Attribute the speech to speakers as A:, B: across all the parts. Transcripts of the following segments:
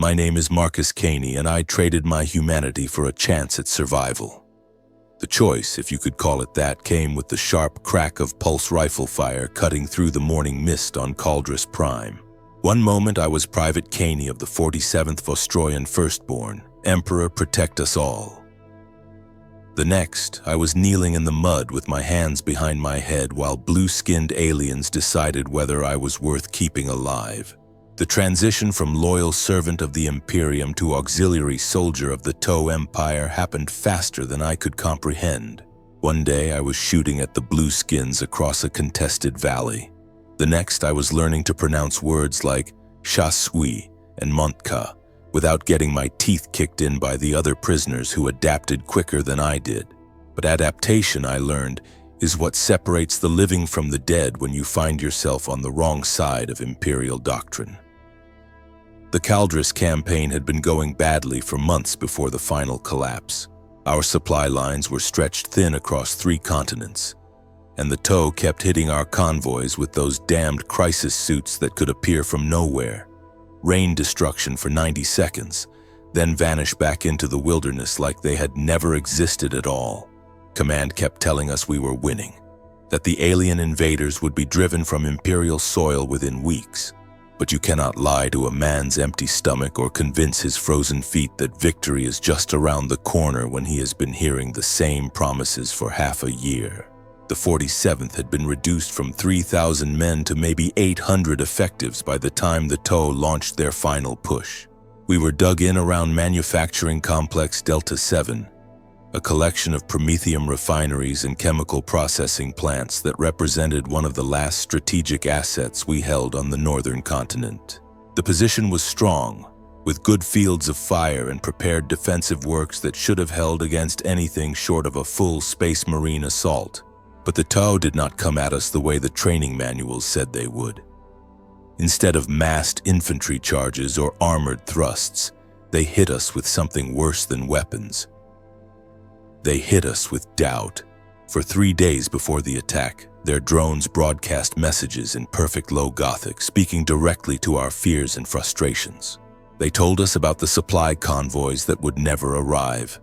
A: My name is Marcus Caney, and I traded my humanity for a chance at survival. The choice, if you could call it that, came with the sharp crack of pulse rifle fire cutting through the morning mist on Caldrus Prime. One moment I was Private Caney of the 47th Vostroyan Firstborn, Emperor protect us all. The next, I was kneeling in the mud with my hands behind my head while blue-skinned aliens decided whether I was worth keeping alive. The transition from loyal servant of the Imperium to auxiliary soldier of the Tau Empire happened faster than I could comprehend. One day I was shooting at the blueskins across a contested valley. The next I was learning to pronounce words like Chasui and Montka, without getting my teeth kicked in by the other prisoners who adapted quicker than I did. But adaptation, I learned, is what separates the living from the dead when you find yourself on the wrong side of Imperial doctrine. The Caldrus campaign had been going badly for months before the final collapse. Our supply lines were stretched thin across 3 continents, and the Tau kept hitting our convoys with those damned crisis suits that could appear from nowhere, rain destruction for 90 seconds, then vanish back into the wilderness like they had never existed at all. Command kept telling us we were winning, that the alien invaders would be driven from Imperial soil within weeks. But you cannot lie to a man's empty stomach or convince his frozen feet that victory is just around the corner when he has been hearing the same promises for half a year. The 47th had been reduced from 3,000 men to maybe 800 effectives by the time the Tau launched their final push. We were dug in around Manufacturing Complex Delta 7, a collection of promethium refineries and chemical processing plants that represented one of the last strategic assets we held on the northern continent. The position was strong, with good fields of fire and prepared defensive works that should have held against anything short of a full Space Marine assault. But the Tau did not come at us the way the training manuals said they would. Instead of massed infantry charges or armored thrusts, they hit us with something worse than weapons. They hit us with doubt. For 3 days before the attack, their drones broadcast messages in perfect low Gothic, speaking directly to our fears and frustrations. They told us about the supply convoys that would never arrive,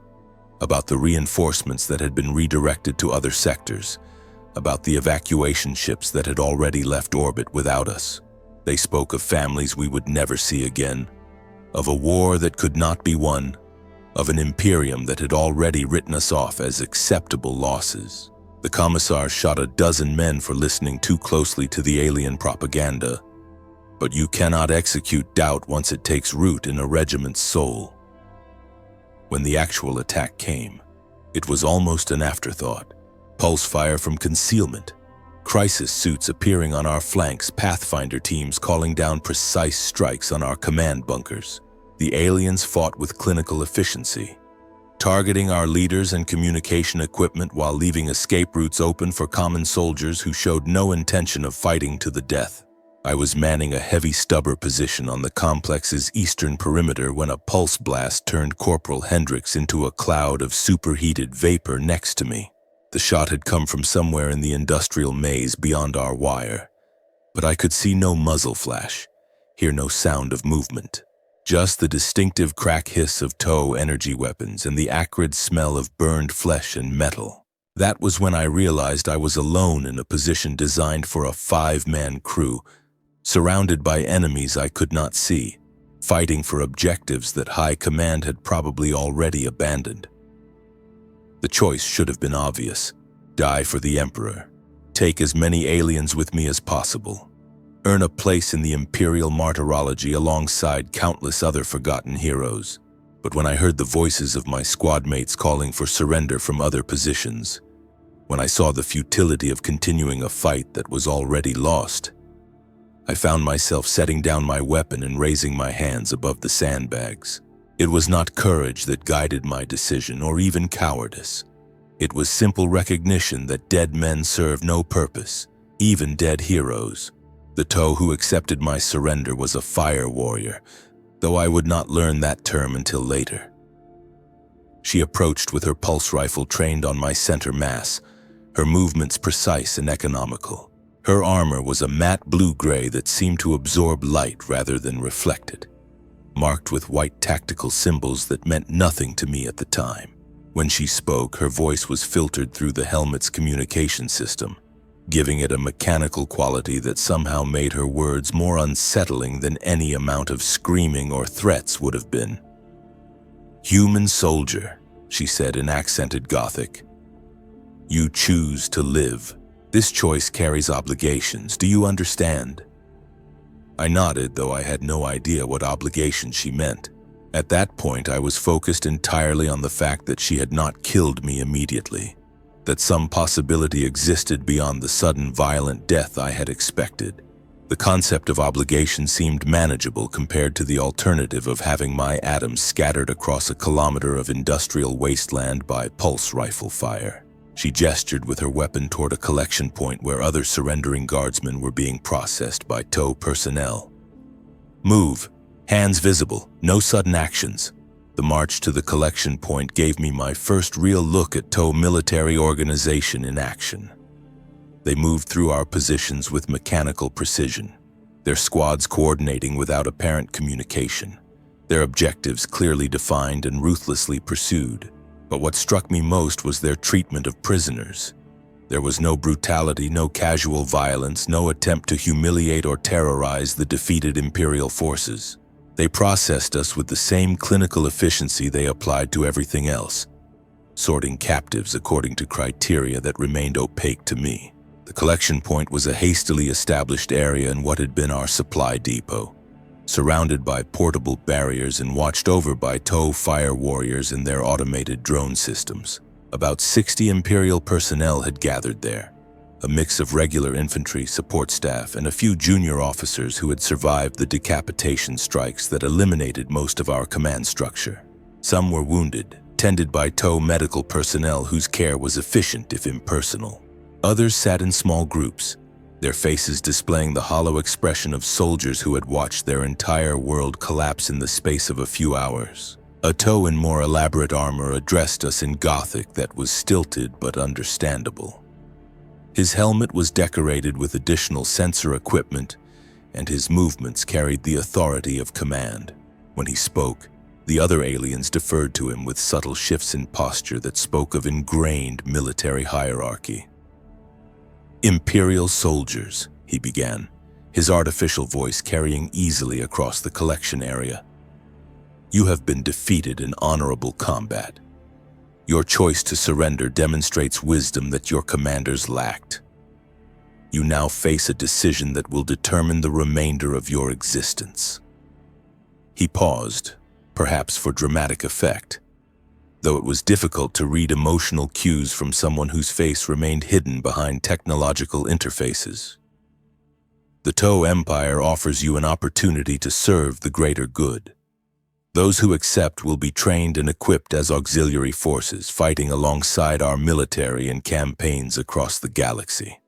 A: about the reinforcements that had been redirected to other sectors, about the evacuation ships that had already left orbit without us. They spoke of families we would never see again, of a war that could not be won, of an Imperium that had already written us off as acceptable losses. The commissar shot a dozen men for listening too closely to the alien propaganda, but you cannot execute doubt once it takes root in a regiment's soul. When the actual attack came, it was almost an afterthought. Pulse fire from concealment, crisis suits appearing on our flanks, Pathfinder teams calling down precise strikes on our command bunkers. The aliens fought with clinical efficiency, targeting our leaders and communication equipment while leaving escape routes open for common soldiers who showed no intention of fighting to the death. I was manning a heavy stubber position on the complex's eastern perimeter when a pulse blast turned Corporal Hendricks into a cloud of superheated vapor next to me. The shot had come from somewhere in the industrial maze beyond our wire, but I could see no muzzle flash, hear no sound of movement. Just the distinctive crack hiss of Tau energy weapons and the acrid smell of burned flesh and metal. That was when I realized I was alone in a position designed for a 5-man crew, surrounded by enemies I could not see, fighting for objectives that High Command had probably already abandoned. The choice should have been obvious. Die for the Emperor. Take as many aliens with me as possible. Earn a place in the Imperial martyrology alongside countless other forgotten heroes. But when I heard the voices of my squad mates calling for surrender from other positions, when I saw the futility of continuing a fight that was already lost, I found myself setting down my weapon and raising my hands above the sandbags. It was not courage that guided my decision or even cowardice. It was simple recognition that dead men serve no purpose, even dead heroes. The Tau who accepted my surrender was a fire warrior, though I would not learn that term until later. She approached with her pulse rifle trained on my center mass, her movements precise and economical. Her armor was a matte blue-gray that seemed to absorb light rather than reflect it. marked with white tactical symbols that meant nothing to me at the time. When she spoke, her voice was filtered through the helmet's communication system, giving it a mechanical quality that somehow made her words more unsettling than any amount of screaming or threats would have been. "Human soldier," she said in accented Gothic. "You choose to live. This choice carries obligations. Do you understand?" I nodded, though I had no idea what obligation she meant. At that point, I was focused entirely on the fact that she had not killed me immediately, that some possibility existed beyond the sudden violent death I had expected. The concept of obligation seemed manageable compared to the alternative of having my atoms scattered across a kilometer of industrial wasteland by pulse rifle fire. She gestured with her weapon toward a collection point where other surrendering guardsmen were being processed by TOW personnel. "Move. Hands visible. No sudden actions." The march to the collection point gave me my first real look at TOW military organization in action. They moved through our positions with mechanical precision, their squads coordinating without apparent communication, their objectives clearly defined and ruthlessly pursued. But what struck me most was their treatment of prisoners. There was no brutality, no casual violence, no attempt to humiliate or terrorize the defeated Imperial forces. They processed us with the same clinical efficiency they applied to everything else, sorting captives according to criteria that remained opaque to me. The collection point was a hastily established area in what had been our supply depot, surrounded by portable barriers and watched over by TOW fire warriors in their automated drone systems. About 60 Imperial personnel had gathered there, a mix of regular infantry, support staff, and a few junior officers who had survived the decapitation strikes that eliminated most of our command structure. Some were wounded, tended by TOW medical personnel whose care was efficient if impersonal. Others sat in small groups, their faces displaying the hollow expression of soldiers who had watched their entire world collapse in the space of a few hours. A TOW in more elaborate armor addressed us in Gothic that was stilted but understandable. His helmet was decorated with additional sensor equipment, and his movements carried the authority of command. When he spoke, the other aliens deferred to him with subtle shifts in posture that spoke of ingrained military hierarchy. "Imperial soldiers," he began, his artificial voice carrying easily across the collection area. "You have been defeated in honorable combat. Your choice to surrender demonstrates wisdom that your commanders lacked. You now face a decision that will determine the remainder of your existence." He paused, perhaps for dramatic effect, though it was difficult to read emotional cues from someone whose face remained hidden behind technological interfaces. "The TOW Empire offers you an opportunity to serve the greater good. Those who accept will be trained and equipped as auxiliary forces, fighting alongside our military in campaigns across the galaxy.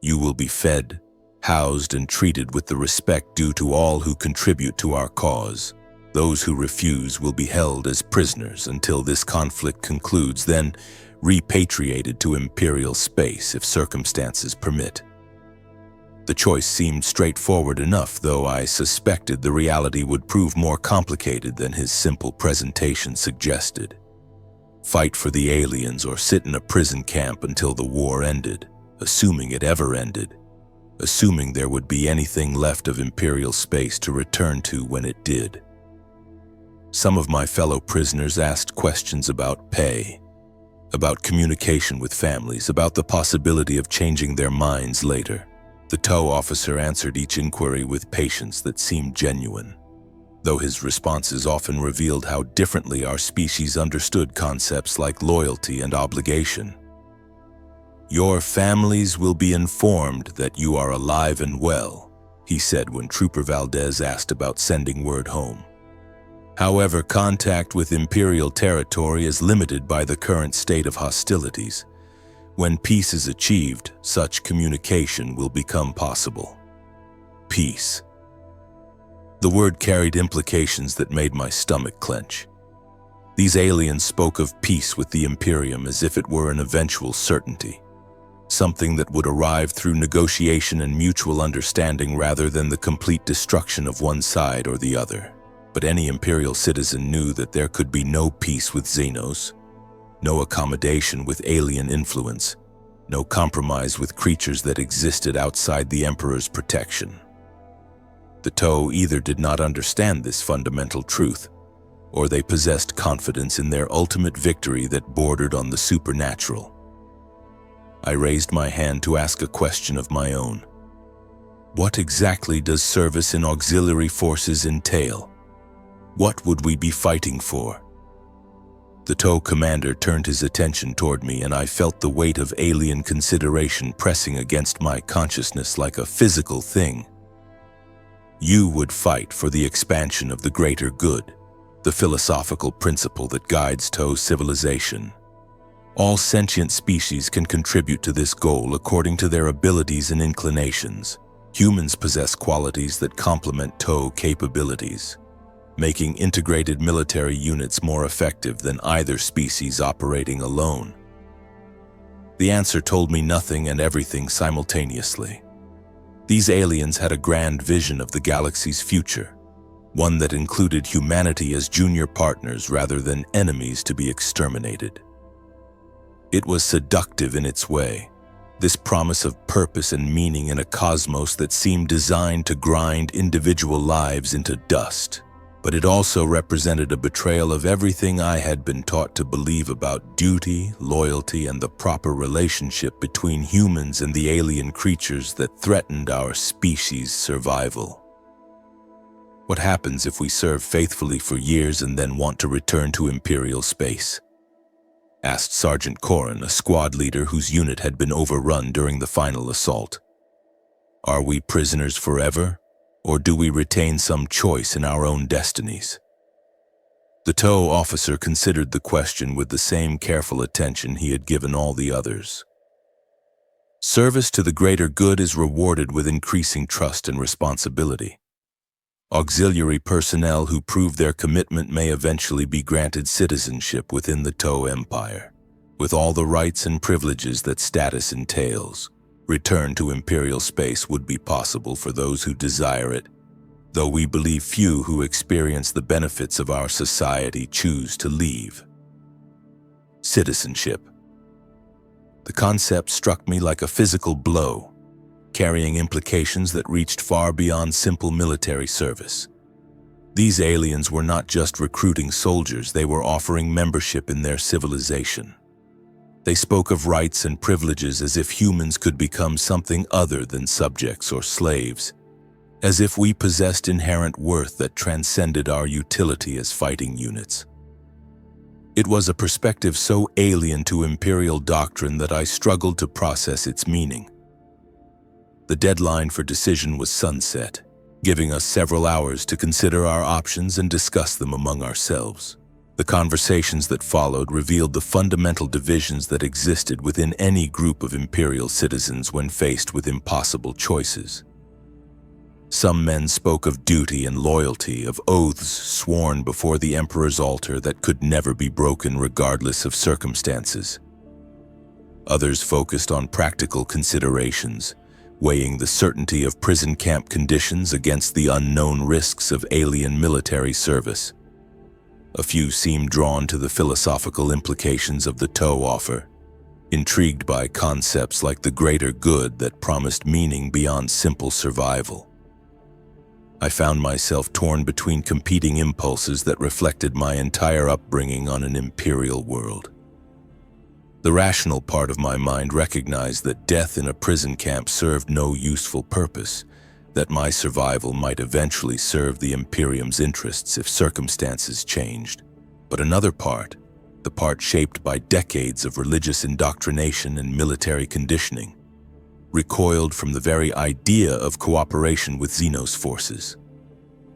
A: You will be fed, housed, and treated with the respect due to all who contribute to our cause. Those who refuse will be held as prisoners until this conflict concludes, then repatriated to Imperial space if circumstances permit." The choice seemed straightforward enough, though I suspected the reality would prove more complicated than his simple presentation suggested. Fight for the aliens or sit in a prison camp until the war ended, assuming it ever ended, assuming there would be anything left of Imperial space to return to when it did. Some of my fellow prisoners asked questions about pay, about communication with families, about the possibility of changing their minds later. The TOW officer answered each inquiry with patience that seemed genuine, though his responses often revealed how differently our species understood concepts like loyalty and obligation. "Your families will be informed that you are alive and well," he said when Trooper Valdez asked about sending word home. "However, contact with Imperial territory is limited by the current state of hostilities. When peace is achieved, such communication will become possible." Peace. The word carried implications that made my stomach clench. These aliens spoke of peace with the Imperium as if it were an eventual certainty, something that would arrive through negotiation and mutual understanding rather than the complete destruction of one side or the other. But any Imperial citizen knew that there could be no peace with Xenos, no accommodation with alien influence, no compromise with creatures that existed outside the Emperor's protection. The Toe either did not understand this fundamental truth, or they possessed confidence in their ultimate victory that bordered on the supernatural. I raised my hand to ask a question of my own. What exactly does service in auxiliary forces entail? What would we be fighting for? The Toe commander turned his attention toward me, and I felt the weight of alien consideration pressing against my consciousness like a physical thing. You would fight for the expansion of the greater good, the philosophical principle that guides Toe civilization. All sentient species can contribute to this goal according to their abilities and inclinations. Humans possess qualities that complement Toe capabilities, making integrated military units more effective than either species operating alone. The answer told me nothing and everything simultaneously. These aliens had a grand vision of the galaxy's future, one that included humanity as junior partners rather than enemies to be exterminated. It was seductive in its way, this promise of purpose and meaning in a cosmos that seemed designed to grind individual lives into dust. But it also represented a betrayal of everything I had been taught to believe about duty, loyalty, and the proper relationship between humans and the alien creatures that threatened our species' survival. What happens if we serve faithfully for years and then want to return to Imperial space? Asked Sergeant Corrin, a squad leader whose unit had been overrun during the final assault. Are we prisoners forever? Or do we retain some choice in our own destinies? The Toe officer considered the question with the same careful attention he had given all the others. Service to the greater good is rewarded with increasing trust and responsibility. Auxiliary personnel who prove their commitment may eventually be granted citizenship within the Toe Empire, with all the rights and privileges that status entails. Return to Imperial space would be possible for those who desire it, though we believe few who experience the benefits of our society choose to leave. Citizenship. The concept struck me like a physical blow, carrying implications that reached far beyond simple military service. These aliens were not just recruiting soldiers, they were offering membership in their civilization. They spoke of rights and privileges as if humans could become something other than subjects or slaves, as if we possessed inherent worth that transcended our utility as fighting units. It was a perspective so alien to Imperial doctrine that I struggled to process its meaning. The deadline for decision was sunset, giving us several hours to consider our options and discuss them among ourselves. The conversations that followed revealed the fundamental divisions that existed within any group of Imperial citizens when faced with impossible choices. Some men spoke of duty and loyalty, of oaths sworn before the Emperor's altar that could never be broken regardless of circumstances. Others focused on practical considerations, weighing the certainty of prison camp conditions against the unknown risks of alien military service. A few seemed drawn to the philosophical implications of the Toe offer, intrigued by concepts like the greater good that promised meaning beyond simple survival. I found myself torn between competing impulses that reflected my entire upbringing on an Imperial world. The rational part of my mind recognized that death in a prison camp served no useful purpose, that my survival might eventually serve the Imperium's interests if circumstances changed. But another part, the part shaped by decades of religious indoctrination and military conditioning, recoiled from the very idea of cooperation with Xenos forces.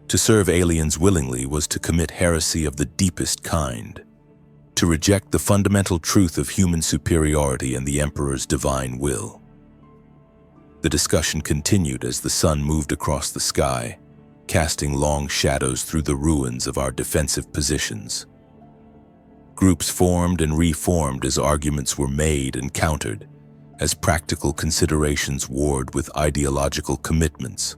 A: To serve aliens willingly was to commit heresy of the deepest kind, to reject the fundamental truth of human superiority and the Emperor's divine will. The discussion continued as the sun moved across the sky, casting long shadows through the ruins of our defensive positions. Groups formed and reformed as arguments were made and countered, as practical considerations warred with ideological commitments.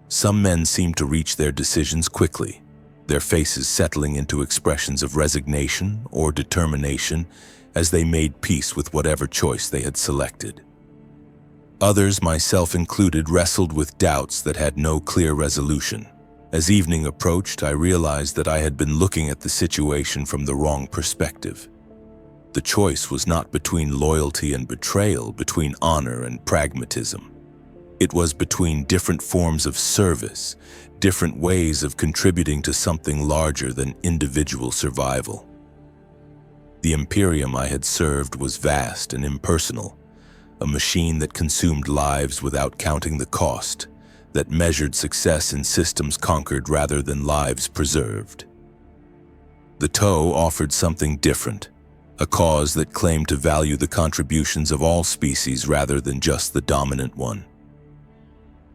A: Some men seemed to reach their decisions quickly, their faces settling into expressions of resignation or determination as they made peace with whatever choice they had selected. Others, myself included, wrestled with doubts that had no clear resolution. As evening approached, I realized that I had been looking at the situation from the wrong perspective. The choice was not between loyalty and betrayal, between honor and pragmatism. It was between different forms of service, different ways of contributing to something larger than individual survival. The Imperium I had served was vast and impersonal, a machine that consumed lives without counting the cost, that measured success in systems conquered rather than lives preserved. The TOE offered something different, a cause that claimed to value the contributions of all species rather than just the dominant one.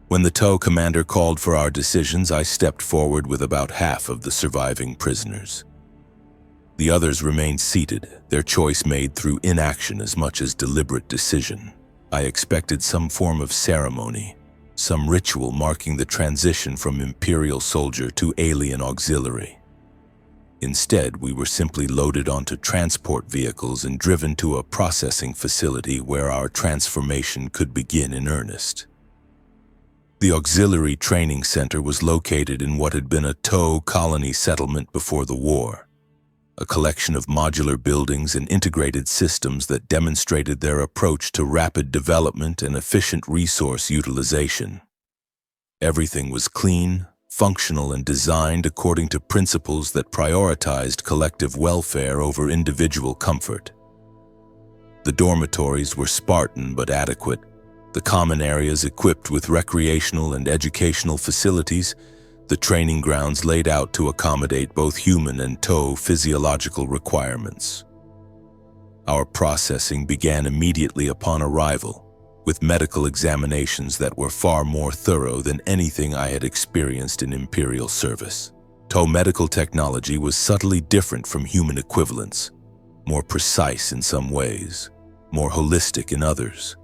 A: When the TOE commander called for our decisions, I stepped forward with about half of the surviving prisoners. The others remained seated, their choice made through inaction as much as deliberate decision. I expected some form of ceremony, some ritual marking the transition from Imperial soldier to alien auxiliary. Instead, we were simply loaded onto transport vehicles and driven to a processing facility where our transformation could begin in earnest. The Auxiliary Training Center was located in what had been a TOE colony settlement before the war, a collection of modular buildings and integrated systems that demonstrated their approach to rapid development and efficient resource utilization. Everything was clean, functional, and designed according to principles that prioritized collective welfare over individual comfort. The dormitories were Spartan but adequate, the common areas equipped with recreational and educational facilities, the training grounds laid out to accommodate both human and TOE physiological requirements. Our processing began immediately upon arrival, with medical examinations that were far more thorough than anything I had experienced in Imperial service. TOE medical technology was subtly different from human equivalents, more precise in some ways, more holistic in others.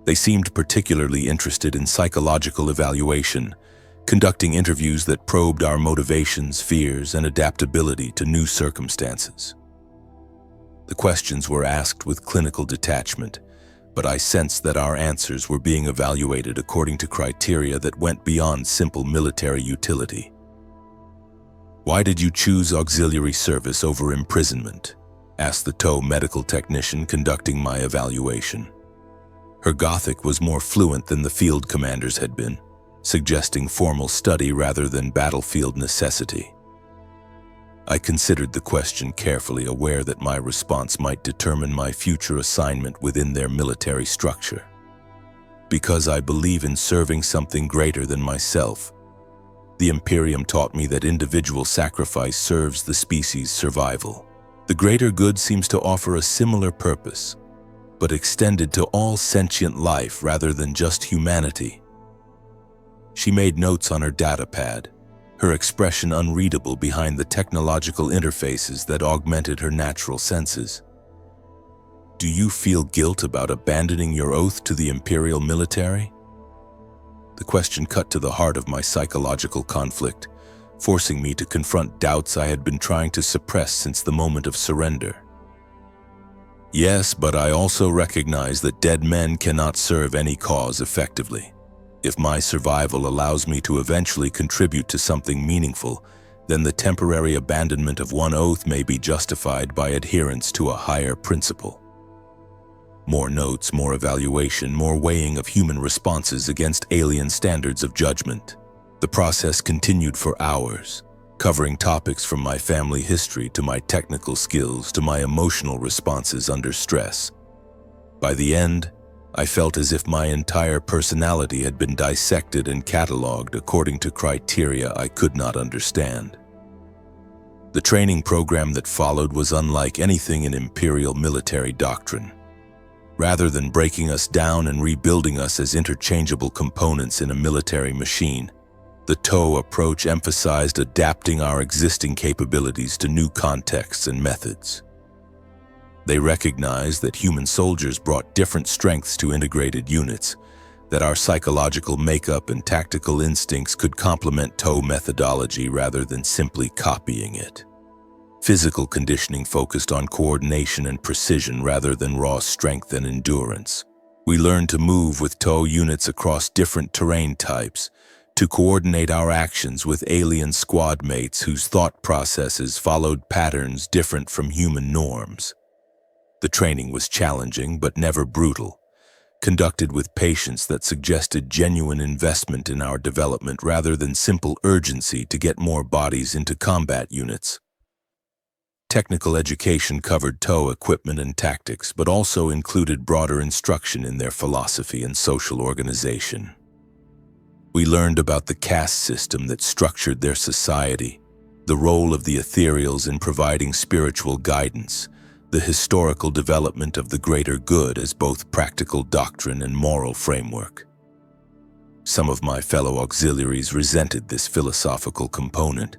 A: They seemed particularly interested in psychological evaluation, conducting interviews that probed our motivations, fears, and adaptability to new circumstances. The questions were asked with clinical detachment, but I sensed that our answers were being evaluated according to criteria that went beyond simple military utility. "Why did you choose auxiliary service over imprisonment?" asked the TOE medical technician conducting my evaluation. Her Gothic was more fluent than the field commander's had been, suggesting formal study rather than battlefield necessity. I considered the question carefully, aware that my response might determine my future assignment within their military structure. Because I believe in serving something greater than myself, the Imperium taught me that individual sacrifice serves the species' survival. The greater good seems to offer a similar purpose, but extended to all sentient life rather than just humanity. She made notes on her data pad, her expression unreadable behind the technological interfaces that augmented her natural senses. "Do you feel guilt about abandoning your oath to the Imperial military?" The question cut to the heart of my psychological conflict, forcing me to confront doubts I had been trying to suppress since the moment of surrender. "Yes, but I also recognize that dead men cannot serve any cause effectively. If my survival allows me to eventually contribute to something meaningful, then the temporary abandonment of one oath may be justified by adherence to a higher principle." More notes, more evaluation, more weighing of human responses against alien standards of judgment. The process continued for hours, covering topics from my family history to my technical skills to my emotional responses under stress. By the end, I felt as if my entire personality had been dissected and catalogued according to criteria I could not understand. The training program that followed was unlike anything in Imperial military doctrine. Rather than breaking us down and rebuilding us as interchangeable components in a military machine, the TOE approach emphasized adapting our existing capabilities to new contexts and methods. They recognized that human soldiers brought different strengths to integrated units, that our psychological makeup and tactical instincts could complement TOE methodology rather than simply copying it. Physical conditioning focused on coordination and precision rather than raw strength and endurance. We learned to move with TOE units across different terrain types, to coordinate our actions with alien squad mates whose thought processes followed patterns different from human norms. The training was challenging but never brutal, conducted with patience that suggested genuine investment in our development rather than simple urgency to get more bodies into combat units. Technical education covered TOE equipment and tactics, but also included broader instruction in their philosophy and social organization. We learned about the caste system that structured their society, the role of the ethereals in providing spiritual guidance, the historical development of the greater good as both practical doctrine and moral framework. Some of my fellow auxiliaries resented this philosophical component,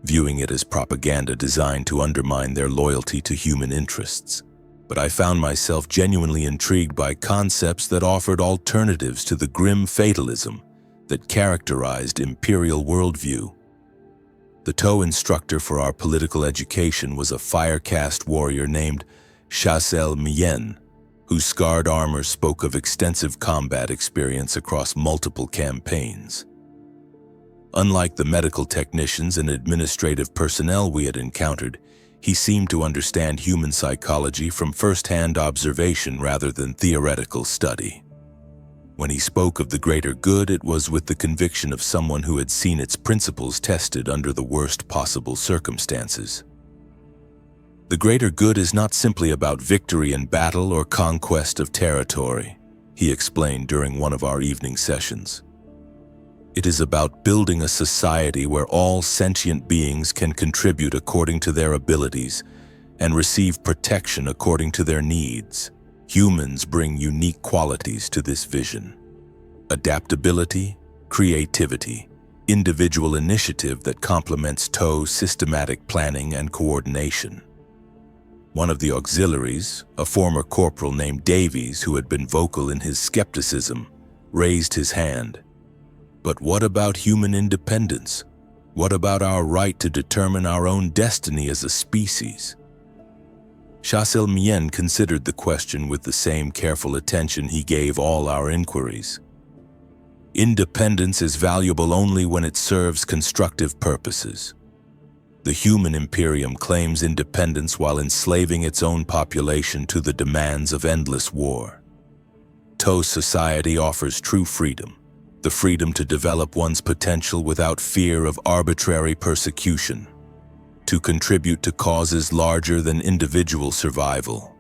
A: viewing it as propaganda designed to undermine their loyalty to human interests. But I found myself genuinely intrigued by concepts that offered alternatives to the grim fatalism that characterized imperial worldview. The TOE instructor for our political education was a fire caste warrior named Chassel Mien, whose scarred armor spoke of extensive combat experience across multiple campaigns. Unlike the medical technicians and administrative personnel we had encountered, he seemed to understand human psychology from first-hand observation rather than theoretical study. When he spoke of the greater good, it was with the conviction of someone who had seen its principles tested under the worst possible circumstances. The greater good is not simply about victory in battle or conquest of territory, he explained during one of our evening sessions. It is about building a society where all sentient beings can contribute according to their abilities and receive protection according to their needs. Humans bring unique qualities to this vision: adaptability, creativity, individual initiative that complements TOE's systematic planning and coordination. One of the auxiliaries, a former corporal named Davies who had been vocal in his skepticism, raised his hand. But what about human independence? What about our right to determine our own destiny as a species? Chassel Mien considered the question with the same careful attention he gave all our inquiries. Independence is valuable only when it serves constructive purposes. The human Imperium claims independence while enslaving its own population to the demands of endless war. TOE society offers true freedom, the freedom to develop one's potential without fear of arbitrary persecution, to contribute to causes larger than individual survival,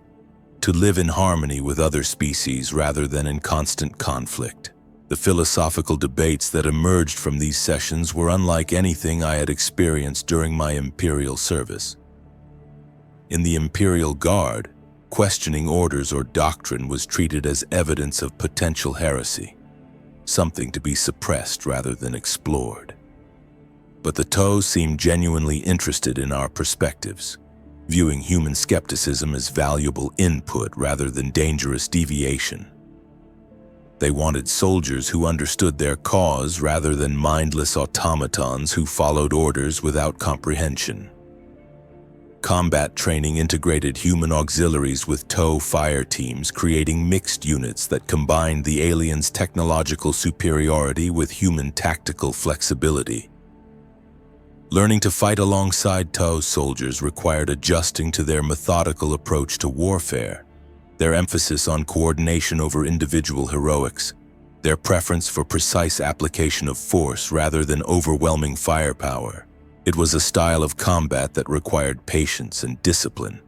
A: to live in harmony with other species rather than in constant conflict. The philosophical debates that emerged from these sessions were unlike anything I had experienced during my imperial service. In the Imperial Guard, questioning orders or doctrine was treated as evidence of potential heresy, something to be suppressed rather than explored. But the TOE seemed genuinely interested in our perspectives, viewing human skepticism as valuable input rather than dangerous deviation. They wanted soldiers who understood their cause rather than mindless automatons who followed orders without comprehension. Combat training integrated human auxiliaries with TOE fire teams, creating mixed units that combined the aliens' technological superiority with human tactical flexibility. Learning to fight alongside TOE soldiers required adjusting to their methodical approach to warfare, their emphasis on coordination over individual heroics, their preference for precise application of force rather than overwhelming firepower. It was a style of combat that required patience and discipline,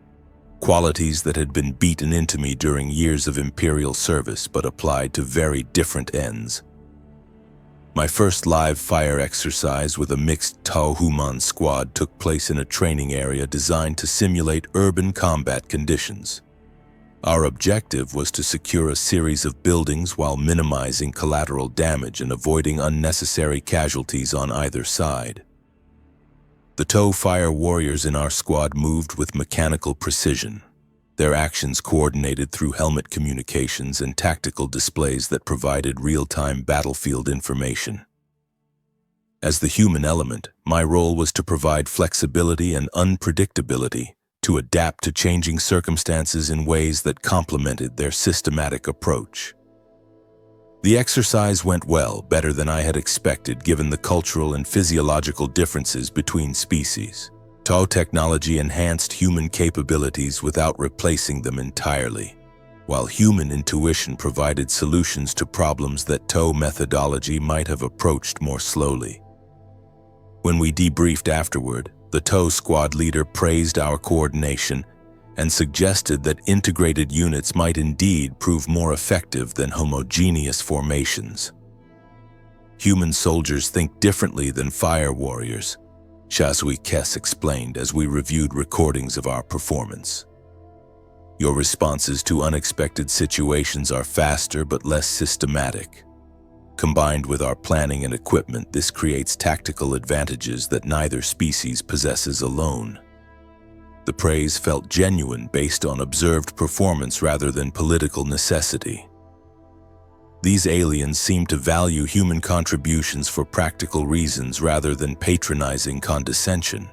A: qualities that had been beaten into me during years of imperial service but applied to very different ends. My first live fire exercise with a mixed TOE human squad took place in a training area designed to simulate urban combat conditions. Our objective was to secure a series of buildings while minimizing collateral damage and avoiding unnecessary casualties on either side. The TOE fire warriors in our squad moved with mechanical precision, their actions coordinated through helmet communications and tactical displays that provided real-time battlefield information. As the human element, my role was to provide flexibility and unpredictability, to adapt to changing circumstances in ways that complemented their systematic approach. The exercise went well, better than I had expected given the cultural and physiological differences between species. TOW technology enhanced human capabilities without replacing them entirely, while human intuition provided solutions to problems that TOW methodology might have approached more slowly. When we debriefed afterward, the TOW squad leader praised our coordination and suggested that integrated units might indeed prove more effective than homogeneous formations. Human soldiers think differently than fire warriors, Shazui Kes explained as we reviewed recordings of our performance. Your responses to unexpected situations are faster but less systematic. Combined with our planning and equipment, this creates tactical advantages that neither species possesses alone. The praise felt genuine based on observed performance rather than political necessity. These aliens seem to value human contributions for practical reasons rather than patronizing condescension,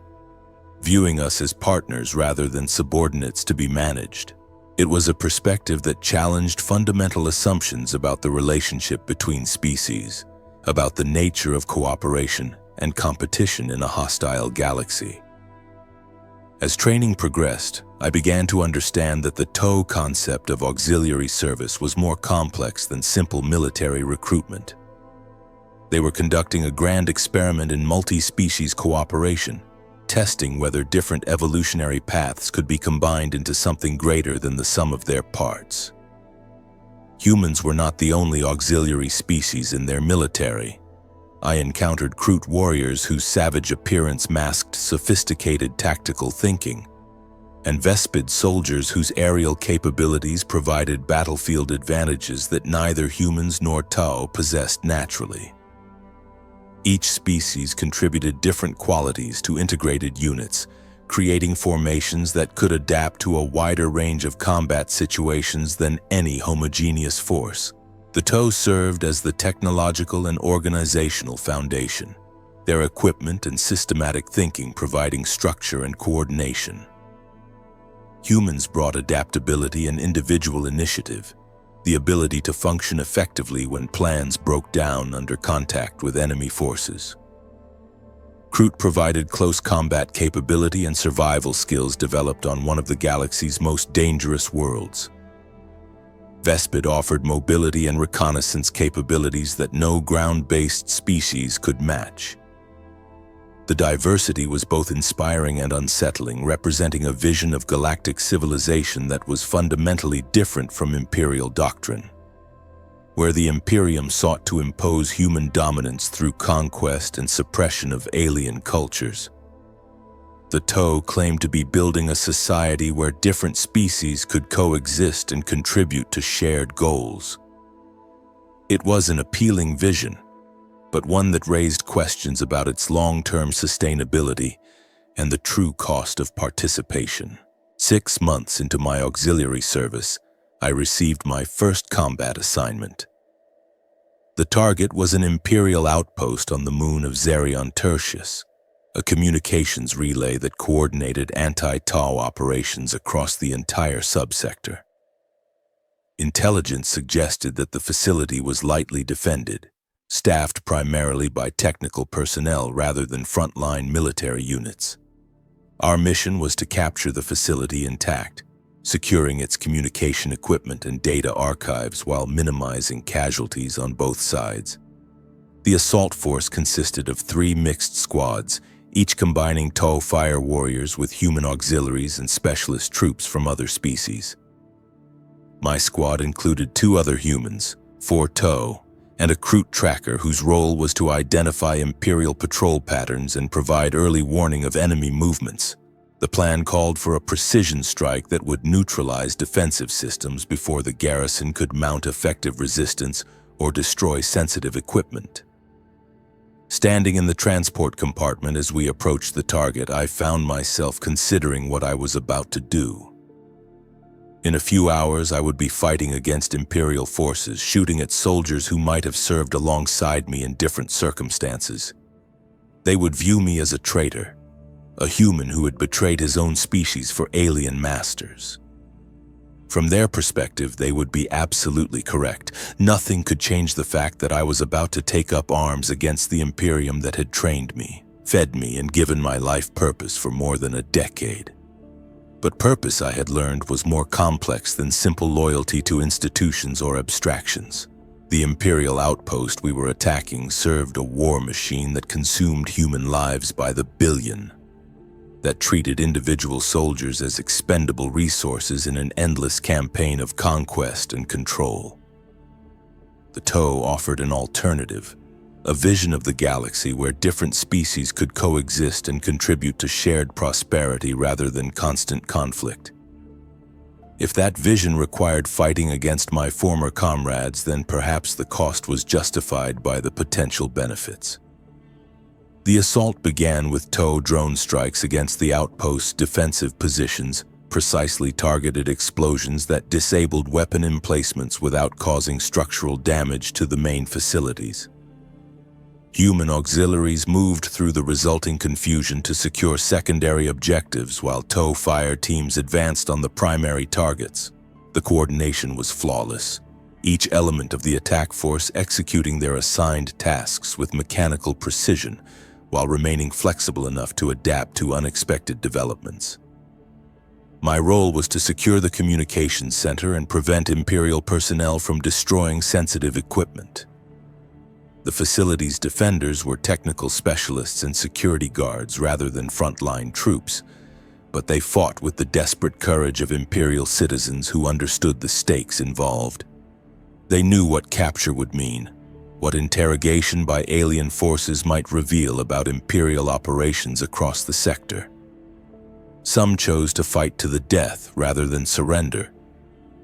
A: viewing us as partners rather than subordinates to be managed. It was a perspective that challenged fundamental assumptions about the relationship between species, about the nature of cooperation and competition in a hostile galaxy. As training progressed, I began to understand that the TOW concept of auxiliary service was more complex than simple military recruitment. They were conducting a grand experiment in multi-species cooperation, testing whether different evolutionary paths could be combined into something greater than the sum of their parts. Humans were not the only auxiliary species in their military. I encountered Kroot warriors whose savage appearance masked sophisticated tactical thinking, and Vespid soldiers whose aerial capabilities provided battlefield advantages that neither humans nor TOW possessed naturally. Each species contributed different qualities to integrated units, creating formations that could adapt to a wider range of combat situations than any homogeneous force. The TOW served as the technological and organizational foundation, their equipment and systematic thinking providing structure and coordination. Humans brought adaptability and individual initiative, the ability to function effectively when plans broke down under contact with enemy forces. Kroot provided close combat capability and survival skills developed on one of the galaxy's most dangerous worlds. Vespid offered mobility and reconnaissance capabilities that no ground-based species could match. The diversity was both inspiring and unsettling, representing a vision of galactic civilization that was fundamentally different from Imperial doctrine. Where the Imperium sought to impose human dominance through conquest and suppression of alien cultures, the TOW claimed to be building a society where different species could coexist and contribute to shared goals. It was an appealing vision, but one that raised questions about its long-term sustainability and the true cost of participation. 6 months into my auxiliary service, I received my first combat assignment. The target was an Imperial outpost on the moon of Zerion Tertius, a communications relay that coordinated anti-TOW operations across the entire subsector. Intelligence suggested that the facility was lightly defended, staffed primarily by technical personnel rather than frontline military units. Our mission was to capture the facility intact, securing its communication equipment and data archives while minimizing casualties on both sides. The assault force consisted of 3 mixed squads, each combining TOW fire warriors with human auxiliaries and specialist troops from other species. My squad included 2 other humans, 4 TOW, and a Kroot tracker whose role was to identify Imperial patrol patterns and provide early warning of enemy movements. The plan called for a precision strike that would neutralize defensive systems before the garrison could mount effective resistance or destroy sensitive equipment. Standing in the transport compartment as we approached the target, I found myself considering what I was about to do. In a few hours, I would be fighting against Imperial forces, shooting at soldiers who might have served alongside me in different circumstances. They would view me as a traitor, a human who had betrayed his own species for alien masters. From their perspective, they would be absolutely correct. Nothing could change the fact that I was about to take up arms against the Imperium that had trained me, fed me, and given my life purpose for more than a decade. But purpose, I had learned, was more complex than simple loyalty to institutions or abstractions. The Imperial outpost we were attacking served a war machine that consumed human lives by the billion, that treated individual soldiers as expendable resources in an endless campaign of conquest and control. The TOE offered an alternative, a vision of the galaxy where different species could coexist and contribute to shared prosperity rather than constant conflict. If that vision required fighting against my former comrades, then perhaps the cost was justified by the potential benefits. The assault began with TOE drone strikes against the outpost's defensive positions, precisely targeted explosions that disabled weapon emplacements without causing structural damage to the main facilities. Human auxiliaries moved through the resulting confusion to secure secondary objectives while TOE fire teams advanced on the primary targets. The coordination was flawless, each element of the attack force executing their assigned tasks with mechanical precision while remaining flexible enough to adapt to unexpected developments. My role was to secure the communications center and prevent Imperial personnel from destroying sensitive equipment. The facility's defenders were technical specialists and security guards rather than frontline troops, but they fought with the desperate courage of Imperial citizens who understood the stakes involved. They knew what capture would mean, what interrogation by alien forces might reveal about Imperial operations across the sector. Some chose to fight to the death rather than surrender,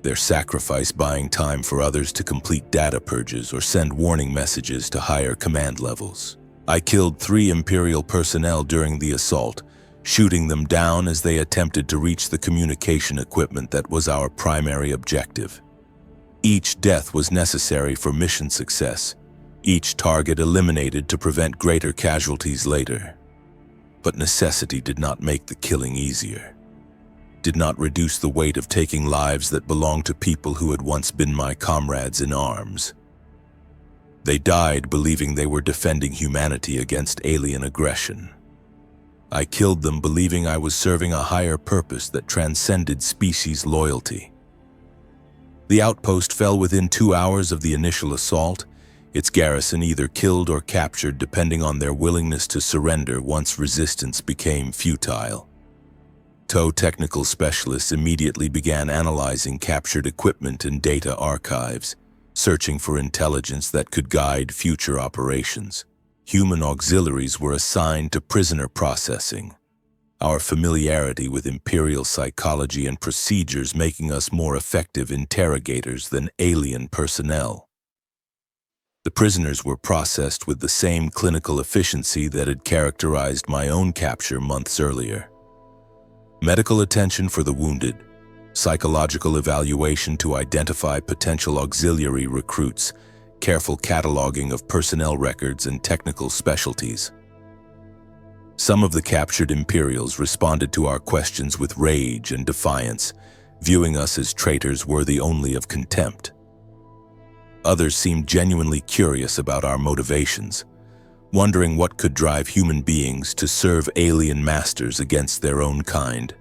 A: their sacrifice buying time for others to complete data purges or send warning messages to higher command levels. I killed 3 Imperial personnel during the assault, shooting them down as they attempted to reach the communication equipment that was our primary objective. Each death was necessary for mission success, each target eliminated to prevent greater casualties later. But necessity did not make the killing easier, did not reduce the weight of taking lives that belonged to people who had once been my comrades in arms. They died believing they were defending humanity against alien aggression. I killed them believing I was serving a higher purpose that transcended species loyalty. The outpost fell within 2 hours of the initial assault, its garrison either killed or captured depending on their willingness to surrender once resistance became futile. TOE technical specialists immediately began analyzing captured equipment and data archives, searching for intelligence that could guide future operations. Human auxiliaries were assigned to prisoner processing, our familiarity with Imperial psychology and procedures making us more effective interrogators than alien personnel. The prisoners were processed with the same clinical efficiency that had characterized my own capture months earlier. Medical attention for the wounded, psychological evaluation to identify potential auxiliary recruits, careful cataloging of personnel records and technical specialties. Some of the captured Imperials responded to our questions with rage and defiance, viewing us as traitors worthy only of contempt. Others seemed genuinely curious about our motivations, wondering what could drive human beings to serve alien masters against their own kind.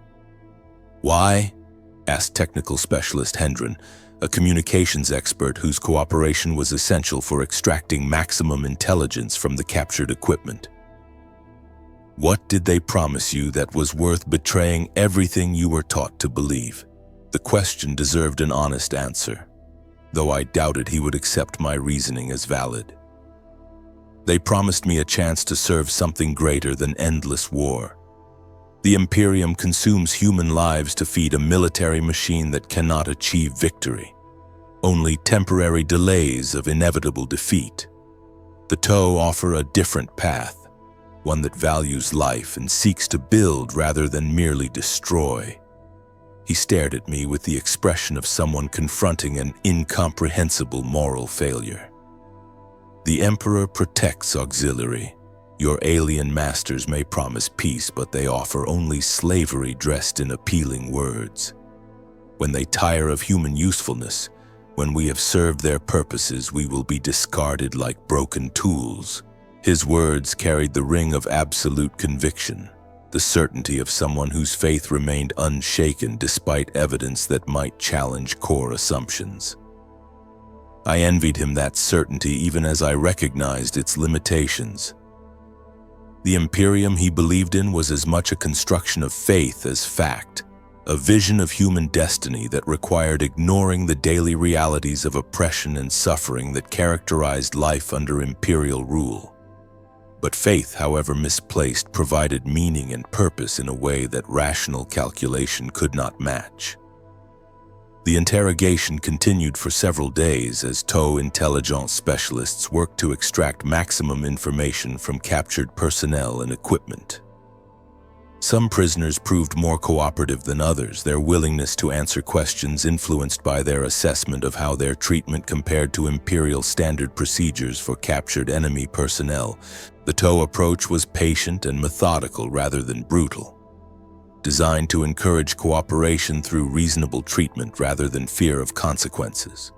A: "Why?" asked technical specialist Hendren, a communications expert whose cooperation was essential for extracting maximum intelligence from the captured equipment. "What did they promise you that was worth betraying everything you were taught to believe?" The question deserved an honest answer, though I doubted he would accept my reasoning as valid. They promised me a chance to serve something greater than endless war. The Imperium consumes human lives to feed a military machine that cannot achieve victory, only temporary delays of inevitable defeat. The TOE offer a different path, one that values life and seeks to build rather than merely destroy. He stared at me with the expression of someone confronting an incomprehensible moral failure. The Emperor protects auxiliary. Your alien masters may promise peace, but they offer only slavery dressed in appealing words. When they tire of human usefulness, when we have served their purposes, we will be discarded like broken tools. His words carried the ring of absolute conviction, the certainty of someone whose faith remained unshaken despite evidence that might challenge core assumptions. I envied him that certainty even as I recognized its limitations. The Imperium he believed in was as much a construction of faith as fact, a vision of human destiny that required ignoring the daily realities of oppression and suffering that characterized life under imperial rule. But faith, however misplaced, provided meaning and purpose in a way that rational calculation could not match. The interrogation continued for several days as TOW intelligence specialists worked to extract maximum information from captured personnel and equipment. Some prisoners proved more cooperative than others, their willingness to answer questions influenced by their assessment of how their treatment compared to Imperial standard procedures for captured enemy personnel. The TOW approach was patient and methodical rather than brutal, designed to encourage cooperation through reasonable treatment rather than fear of consequences.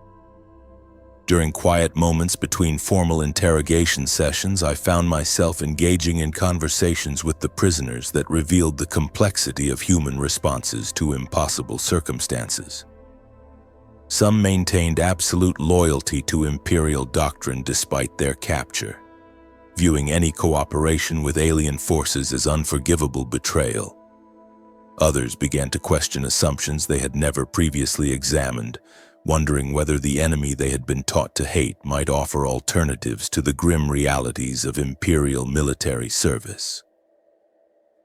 A: During quiet moments between formal interrogation sessions, I found myself engaging in conversations with the prisoners that revealed the complexity of human responses to impossible circumstances. Some maintained absolute loyalty to Imperial doctrine despite their capture, viewing any cooperation with alien forces as unforgivable betrayal. Others began to question assumptions they had never previously examined, wondering whether the enemy they had been taught to hate might offer alternatives to the grim realities of Imperial military service.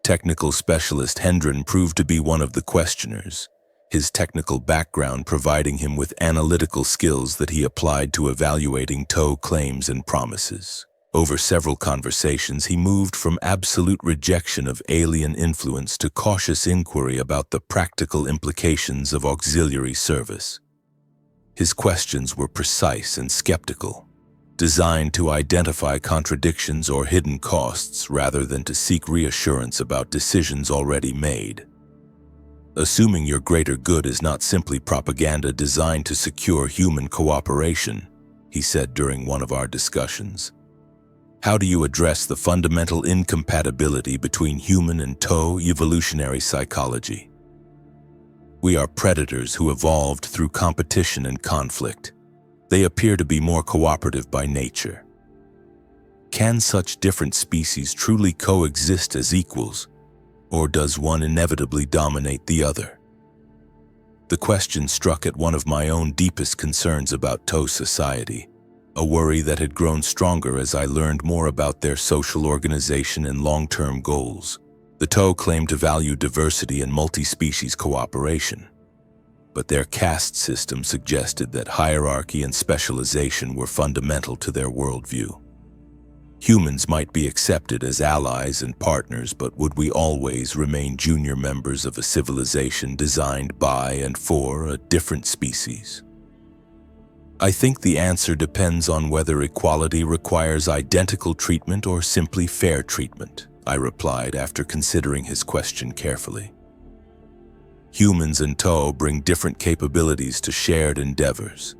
A: Technical specialist Hendren proved to be one of the questioners, his technical background providing him with analytical skills that he applied to evaluating TOW claims and promises. Over several conversations, he moved from absolute rejection of alien influence to cautious inquiry about the practical implications of auxiliary service. His questions were precise and skeptical, designed to identify contradictions or hidden costs rather than to seek reassurance about decisions already made. Assuming your greater good is not simply propaganda designed to secure human cooperation, he said during one of our discussions. How do you address the fundamental incompatibility between human and TOW evolutionary psychology? We are predators who evolved through competition and conflict. They appear to be more cooperative by nature. Can such different species truly coexist as equals, or does one inevitably dominate the other? The question struck at one of my own deepest concerns about TOW society, a worry that had grown stronger as I learned more about their social organization and long-term goals. The TOW claimed to value diversity and multi-species cooperation, but their caste system suggested that hierarchy and specialization were fundamental to their worldview. Humans might be accepted as allies and partners, but would we always remain junior members of a civilization designed by and for a different species? I think the answer depends on whether equality requires identical treatment or simply fair treatment, I replied after considering his question carefully. Humans and TOW bring different capabilities to shared endeavors.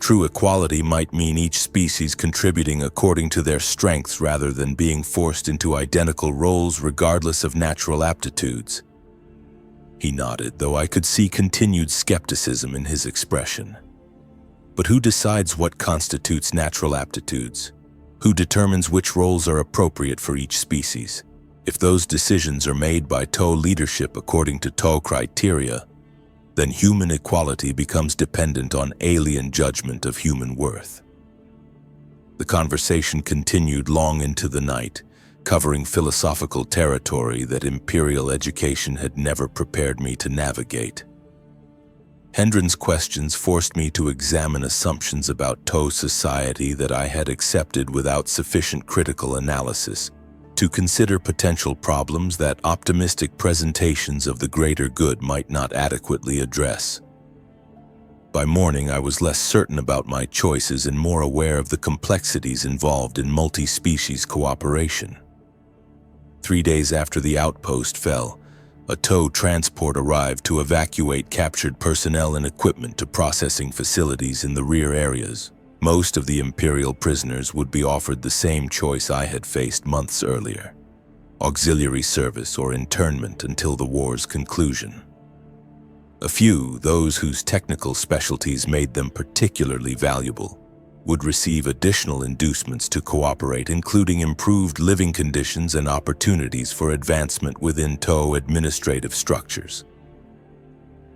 A: True equality might mean each species contributing according to their strengths rather than being forced into identical roles regardless of natural aptitudes. He nodded, though I could see continued skepticism in his expression. But who decides what constitutes natural aptitudes? Who determines which roles are appropriate for each species? If those decisions are made by TOW leadership according to TOW criteria, then human equality becomes dependent on alien judgment of human worth. The conversation continued long into the night, covering philosophical territory that Imperial education had never prepared me to navigate. Hendren's questions forced me to examine assumptions about TOW society that I had accepted without sufficient critical analysis. to consider potential problems that optimistic presentations of the greater good might not adequately address. By morning, I was less certain about my choices and more aware of the complexities involved in multi-species cooperation. 3 days after the outpost fell, a tow transport arrived to evacuate captured personnel and equipment to processing facilities in the rear areas. Most of the Imperial prisoners would be offered the same choice I had faced months earlier: auxiliary service or internment until the war's conclusion. A few, those whose technical specialties made them particularly valuable, would receive additional inducements to cooperate, including improved living conditions and opportunities for advancement within TOW administrative structures.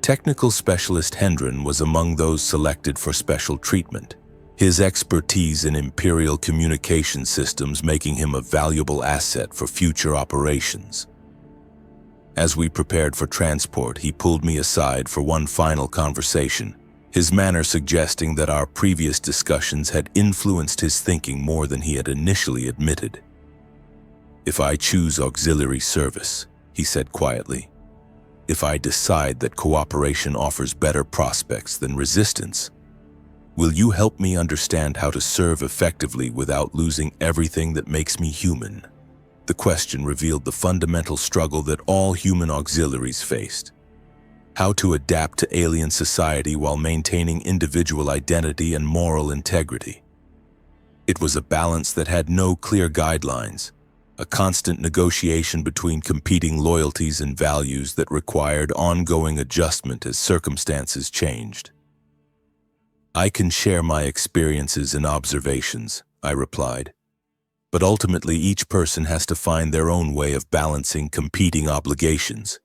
A: Technical Specialist Hendren was among those selected for special treatment, his expertise in Imperial communication systems making him a valuable asset for future operations. As we prepared for transport, he pulled me aside for one final conversation, his manner suggesting that our previous discussions had influenced his thinking more than he had initially admitted. "If I choose auxiliary service," he said quietly, "if I decide that cooperation offers better prospects than resistance, will you help me understand how to serve effectively without losing everything that makes me human?" The question revealed the fundamental struggle that all human auxiliaries faced: how to adapt to alien society while maintaining individual identity and moral integrity. It was a balance that had no clear guidelines, a constant negotiation between competing loyalties and values that required ongoing adjustment as circumstances changed. "I can share my experiences and observations," I replied, "but ultimately each person has to find their own way of balancing competing obligations."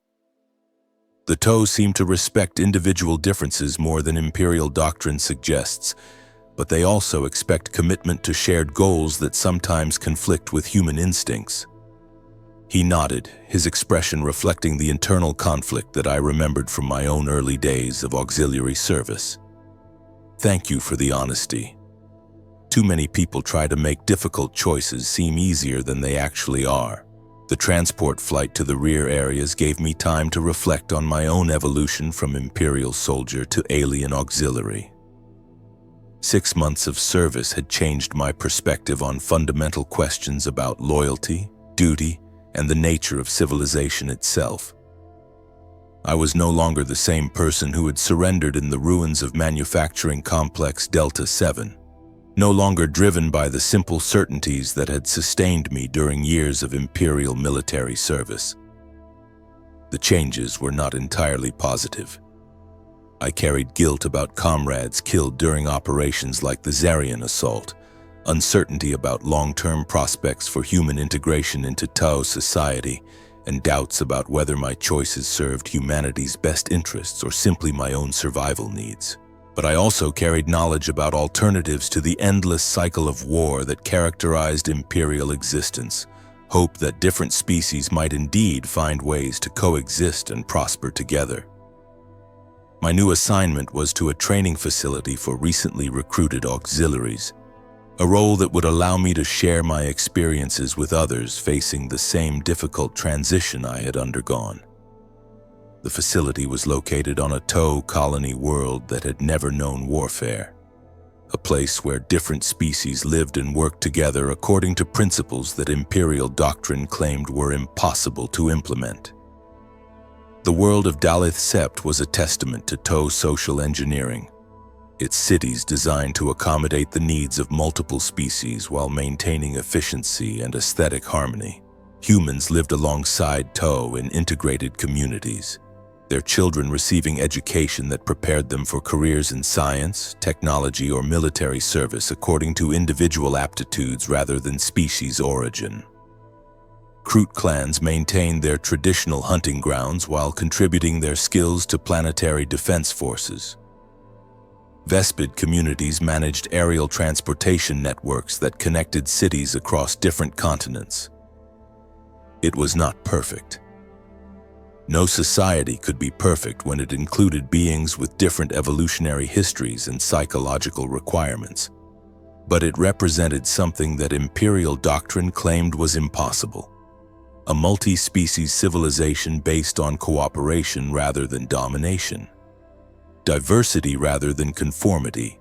A: The TOW seem to respect individual differences more than Imperial doctrine suggests, but they also expect commitment to shared goals that sometimes conflict with human instincts. He nodded, his expression reflecting the internal conflict that I remembered from my own early days of auxiliary service. "Thank you for the honesty. Too many people try to make difficult choices seem easier than they actually are." The transport flight to the rear areas gave me time to reflect on my own evolution from Imperial soldier to alien auxiliary. 6 months of service had changed my perspective on fundamental questions about loyalty, duty, and the nature of civilization itself. I was no longer the same person who had surrendered in the ruins of manufacturing complex Delta 7. No longer driven by the simple certainties that had sustained me during years of Imperial military service. The changes were not entirely positive. I carried guilt about comrades killed during operations like the Zarian assault, uncertainty about long-term prospects for human integration into TOW society, and doubts about whether my choices served humanity's best interests or simply my own survival needs. But I also carried knowledge about alternatives to the endless cycle of war that characterized Imperial existence, hope that different species might indeed find ways to coexist and prosper together. My new assignment was to a training facility for recently recruited auxiliaries, a role that would allow me to share my experiences with others facing the same difficult transition I had undergone. The facility was located on a TOW colony world that had never known warfare, a place where different species lived and worked together according to principles that Imperial doctrine claimed were impossible to implement. The world of Dalith Sept was a testament to TOW social engineering, its cities designed to accommodate the needs of multiple species while maintaining efficiency and aesthetic harmony. Humans lived alongside TOW in integrated communities, their children receiving education that prepared them for careers in science, technology, or military service according to individual aptitudes rather than species origin. Kroot clans maintained their traditional hunting grounds while contributing their skills to planetary defense forces. Vespid communities managed aerial transportation networks that connected cities across different continents. It was not perfect. No society could be perfect when it included beings with different evolutionary histories and psychological requirements. but it represented something that Imperial doctrine claimed was impossible: a multi-species civilization based on cooperation rather than domination, diversity rather than conformity,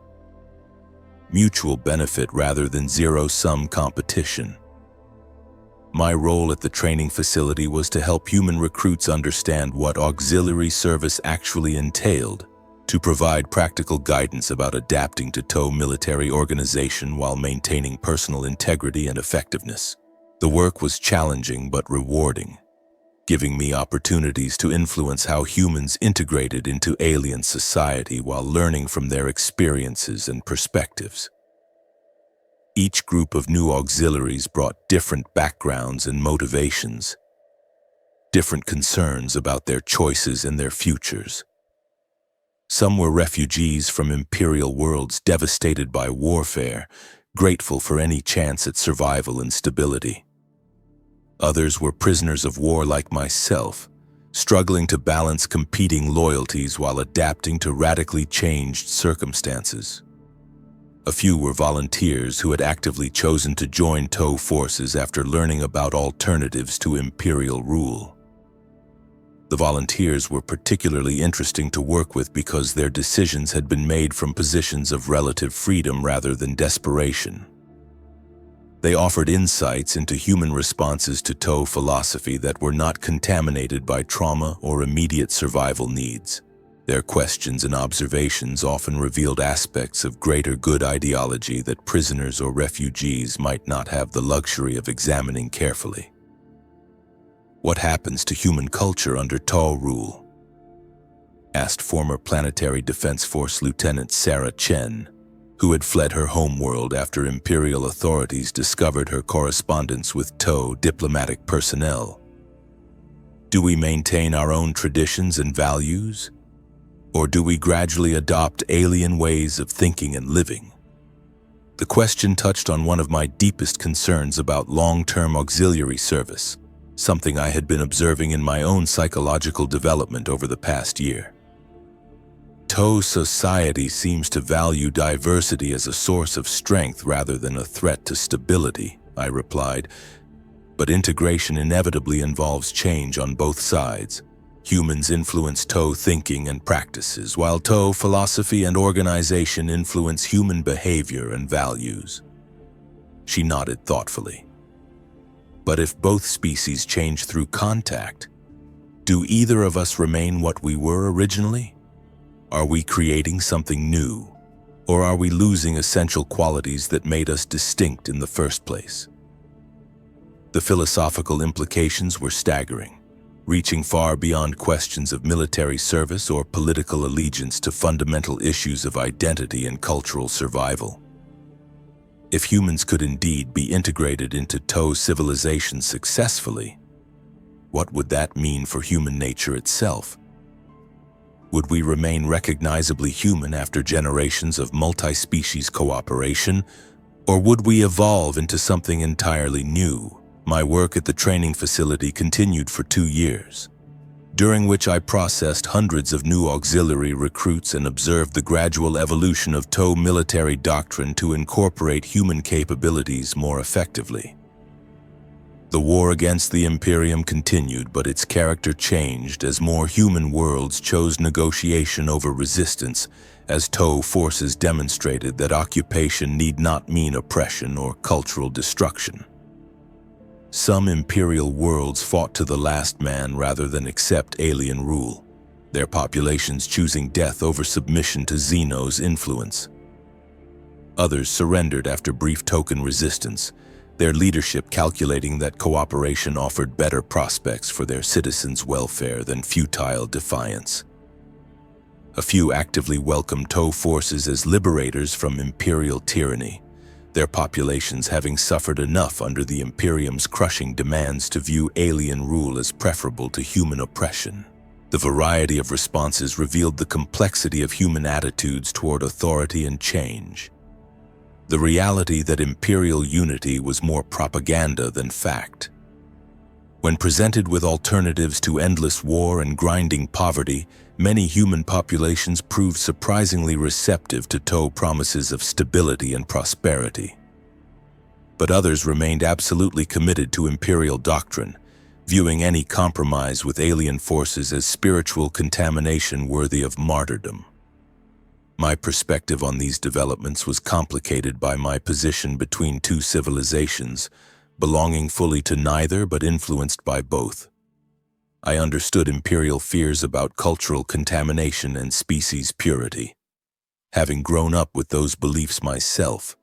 A: mutual benefit rather than zero-sum competition. My role at the training facility was to help human recruits understand what auxiliary service actually entailed, to provide practical guidance about adapting to TOW military organization while maintaining personal integrity and effectiveness. The work was challenging but rewarding, giving me opportunities to influence how humans integrated into alien society while learning from their experiences and perspectives. Each group of new auxiliaries brought different backgrounds and motivations, different concerns about their choices and their futures. Some were refugees from Imperial worlds devastated by warfare, grateful for any chance at survival and stability. Others were prisoners of war like myself, struggling to balance competing loyalties while adapting to radically changed circumstances. A few were volunteers who had actively chosen to join TOW forces after learning about alternatives to Imperial rule. The volunteers were particularly interesting to work with because their decisions had been made from positions of relative freedom rather than desperation. They offered insights into human responses to TOW philosophy that were not contaminated by trauma or immediate survival needs. Their questions and observations often revealed aspects of greater good ideology that prisoners or refugees might not have the luxury of examining carefully. What happens to human culture under TOW rule? Asked former Planetary Defense Force Lieutenant Sarah Chen, who had fled her homeworld after Imperial authorities discovered her correspondence with TOW diplomatic personnel. Do we maintain our own traditions and values? Or do we gradually adopt alien ways of thinking and living? The question touched on one of my deepest concerns about long-term auxiliary service, something I had been observing in my own psychological development over the past year. TOW society seems to value diversity as a source of strength rather than a threat to stability, I replied, but integration inevitably involves change on both sides. Humans influence TOW thinking and practices, while TOW philosophy and organization influence human behavior and values. She nodded thoughtfully. But if both species change through contact, do either of us remain what we were originally? Are we creating something new, or are we losing essential qualities that made us distinct in the first place? The philosophical implications were staggering, reaching far beyond questions of military service or political allegiance to fundamental issues of identity and cultural survival. If humans could indeed be integrated into TOW civilization successfully, what would that mean for human nature itself? Would we remain recognizably human after generations of multi-species cooperation, or would we evolve into something entirely new? My work at the training facility continued for 2 years, during which I processed hundreds of new auxiliary recruits and observed the gradual evolution of TOW military doctrine to incorporate human capabilities more effectively. The war against the Imperium continued, but its character changed as more human worlds chose negotiation over resistance, as TOW forces demonstrated that occupation need not mean oppression or cultural destruction. Some Imperial worlds fought to the last man rather than accept alien rule, their populations choosing death over submission to Xeno's influence. Others surrendered after brief token resistance, their leadership calculating that cooperation offered better prospects for their citizens' welfare than futile defiance. A few actively welcomed TOW forces as liberators from Imperial tyranny, their populations having suffered enough under the Imperium's crushing demands to view alien rule as preferable to human oppression. The variety of responses revealed the complexity of human attitudes toward authority and change. The reality that Imperial unity was more propaganda than fact. When presented with alternatives to endless war and grinding poverty, many human populations proved surprisingly receptive to Toh promises of stability and prosperity. But others remained absolutely committed to imperial doctrine, viewing any compromise with alien forces as spiritual contamination worthy of martyrdom. My perspective on these developments was complicated by my position between two civilizations, belonging fully to neither but influenced by both. I understood imperial fears about cultural contamination and species purity, having grown up with those beliefs myself.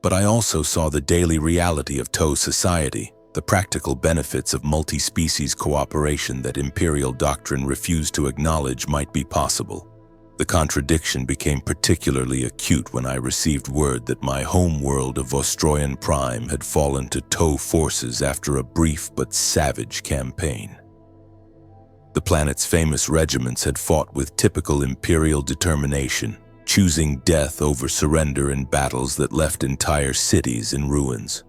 A: But I also saw the daily reality of Toh society, the practical benefits of multi-species cooperation that imperial doctrine refused to acknowledge might be possible. The contradiction became particularly acute when I received word that my home world of Vostroyan Prime had fallen to Toh forces after a brief but savage campaign. The planet's famous regiments had fought with typical imperial determination, choosing death over surrender in battles that left entire cities in ruins.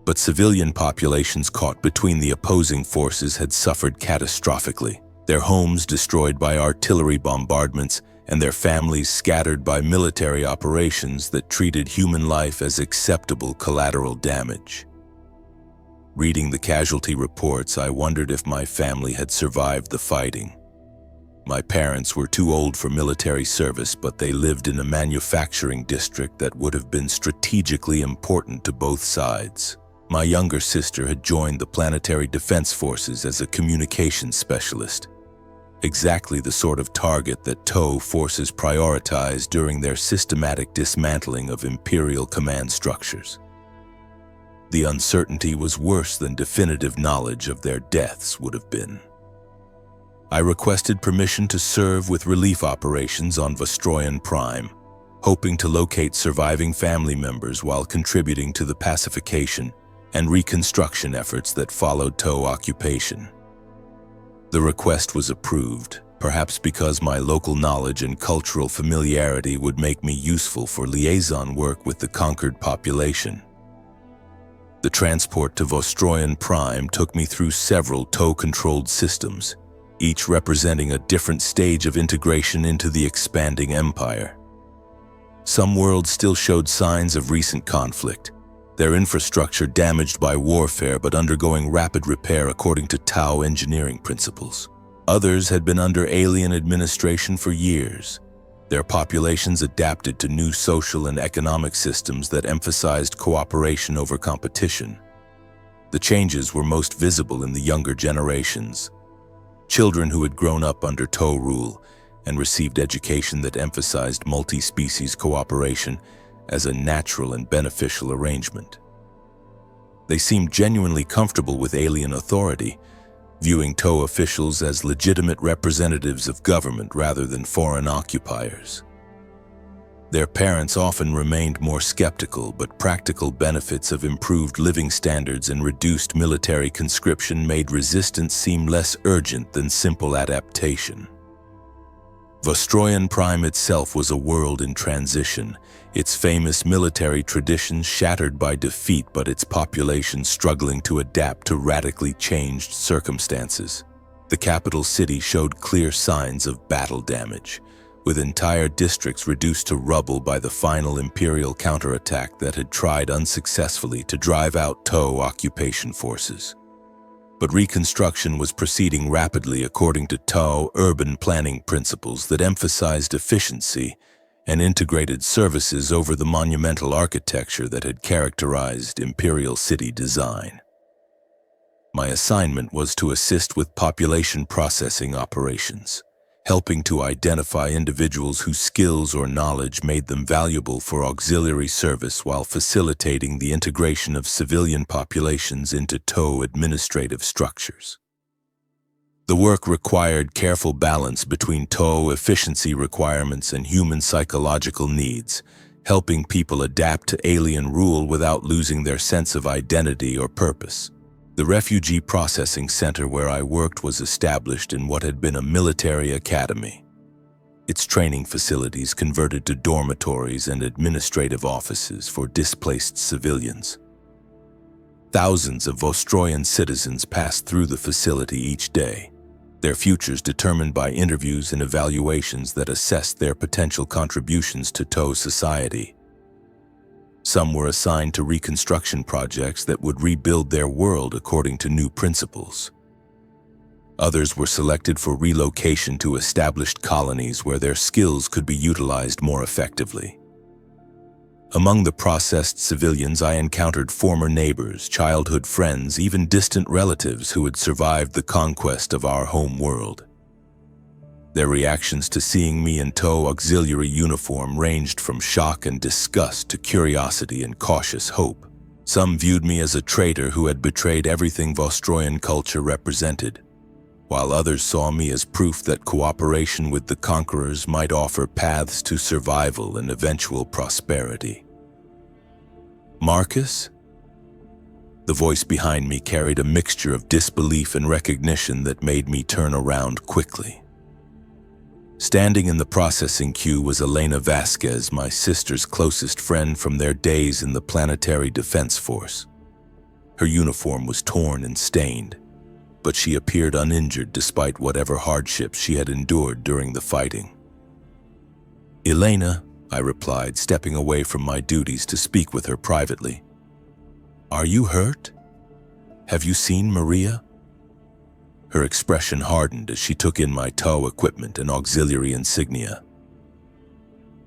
A: But civilian populations caught between the opposing forces had suffered catastrophically, their homes destroyed by artillery bombardments and their families scattered by military operations that treated human life as acceptable collateral damage. Reading the casualty reports, I wondered if my family had survived the fighting. My parents were too old for military service, but they lived in a manufacturing district that would have been strategically important to both sides. My younger sister had joined the Planetary Defense Forces as a communications specialist, exactly the sort of target that Toh forces prioritized during their systematic dismantling of Imperial command structures. The uncertainty was worse than definitive knowledge of their deaths would have been. I requested permission to serve with relief operations on Vostroyan Prime, hoping to locate surviving family members while contributing to the pacification and reconstruction efforts that followed Toh occupation. The request was approved, perhaps because my local knowledge and cultural familiarity would make me useful for liaison work with the conquered population. The transport to Vostroyan Prime took me through several Toh-controlled systems, each representing a different stage of integration into the expanding empire. Some worlds still showed signs of recent conflict, their infrastructure damaged by warfare but undergoing rapid repair according to Tau engineering principles. Others had been under alien administration for years, their populations adapted to new social and economic systems that emphasized cooperation over competition. The changes were most visible in the younger generations, children who had grown up under Toh rule and received education that emphasized multi-species cooperation as a natural and beneficial arrangement. They seemed genuinely comfortable with alien authority, viewing Toh officials as legitimate representatives of government rather than foreign occupiers. Their parents often remained more skeptical, but practical benefits of improved living standards and reduced military conscription made resistance seem less urgent than simple adaptation. Vostroyan Prime itself was a world in transition, its famous military traditions shattered by defeat but its population struggling to adapt to radically changed circumstances. The capital city showed clear signs of battle damage, with entire districts reduced to rubble by the final Imperial counterattack that had tried unsuccessfully to drive out Toh occupation forces. But reconstruction was proceeding rapidly according to Toh urban planning principles that emphasized efficiency and integrated services over the monumental architecture that had characterized Imperial city design. My assignment was to assist with population processing operations, helping to identify individuals whose skills or knowledge made them valuable for auxiliary service while facilitating the integration of civilian populations into Toh administrative structures. The work required careful balance between Toh efficiency requirements and human psychological needs, helping people adapt to alien rule without losing their sense of identity or purpose. The refugee processing center where I worked was established in what had been a military academy. Its training facilities converted to dormitories and administrative offices for displaced civilians. Thousands of Vostroyan citizens pass through the facility each day, their futures determined by interviews and evaluations that assess their potential contributions to TOE society. Some were assigned to reconstruction projects that would rebuild their world according to new principles. Others were selected for relocation to established colonies where their skills could be utilized more effectively. Among the processed civilians, I encountered former neighbors, childhood friends, even distant relatives who had survived the conquest of our home world. Their reactions to seeing me in TOE auxiliary uniform ranged from shock and disgust to curiosity and cautious hope. Some viewed me as a traitor who had betrayed everything Vostroyan culture represented, while others saw me as proof that cooperation with the conquerors might offer paths to survival and eventual prosperity. Marcus? The voice behind me carried a mixture of disbelief and recognition that made me turn around quickly. Standing in the processing queue was Elena Vasquez, my sister's closest friend from their days in the Planetary Defense Force. Her uniform was torn and stained, but she appeared uninjured despite whatever hardships she had endured during the fighting. "Elena," I replied, stepping away from my duties to speak with her privately. "Are you hurt? Have you seen Maria?" Her expression hardened as she took in my TOE equipment and auxiliary insignia.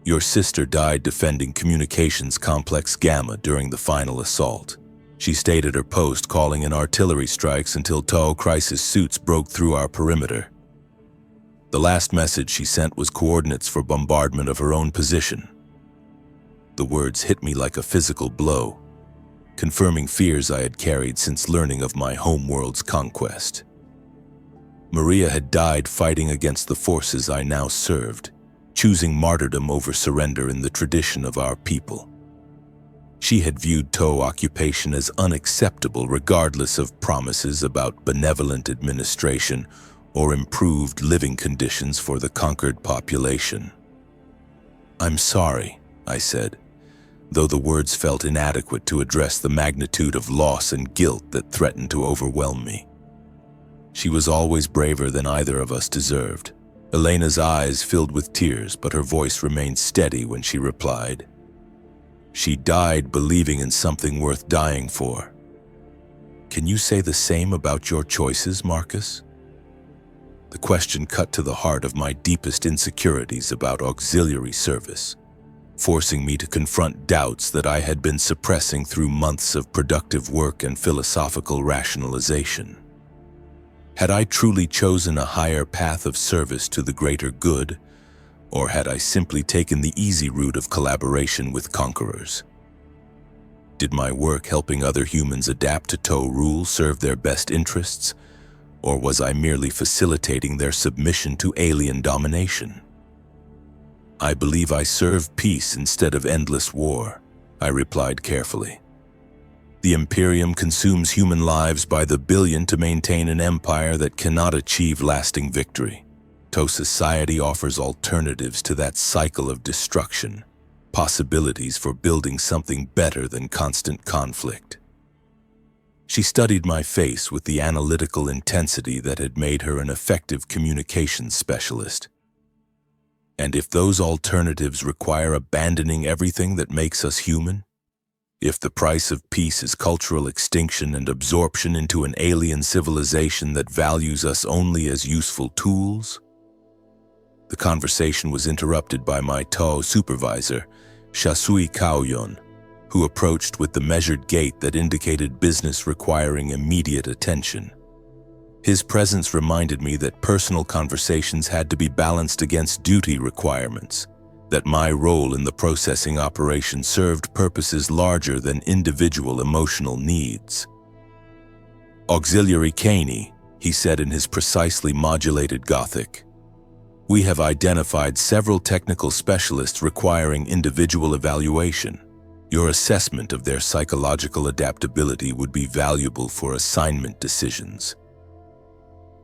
A: "Your sister died defending Communications Complex Gamma during the final assault. She stayed at her post calling in artillery strikes until TOE crisis suits broke through our perimeter. The last message she sent was coordinates for bombardment of her own position." The words hit me like a physical blow, confirming fears I had carried since learning of my homeworld's conquest. Maria had died fighting against the forces I now served, choosing martyrdom over surrender in the tradition of our people. She had viewed TOE occupation as unacceptable regardless of promises about benevolent administration or improved living conditions for the conquered population. "I'm sorry," I said, though the words felt inadequate to address the magnitude of loss and guilt that threatened to overwhelm me. She was always braver than either of us deserved. Elena's eyes filled with tears, but her voice remained steady when she replied, "She died believing in something worth dying for. Can you say the same about your choices, Marcus?" The question cut to the heart of my deepest insecurities about auxiliary service, forcing me to confront doubts that I had been suppressing through months of productive work and philosophical rationalization. Had I truly chosen a higher path of service to the greater good, or had I simply taken the easy route of collaboration with conquerors? Did my work helping other humans adapt to TOE rule serve their best interests, or was I merely facilitating their submission to alien domination? "I believe I serve peace instead of endless war," I replied carefully. "The Imperium consumes human lives by the billion to maintain an empire that cannot achieve lasting victory. TOE society offers alternatives to that cycle of destruction, possibilities for building something better than constant conflict." She studied my face with the analytical intensity that had made her an effective communications specialist. "And if those alternatives require abandoning everything that makes us human? If the price of peace is cultural extinction and absorption into an alien civilization that values us only as useful tools?" The conversation was interrupted by my TOE supervisor, Shasui Kaoyon, who approached with the measured gait that indicated business requiring immediate attention. His presence reminded me that personal conversations had to be balanced against duty requirements, that my role in the processing operation served purposes larger than individual emotional needs. "Auxiliary Caney," he said in his precisely modulated Gothic, "we have identified several technical specialists requiring individual evaluation. Your assessment of their psychological adaptability would be valuable for assignment decisions."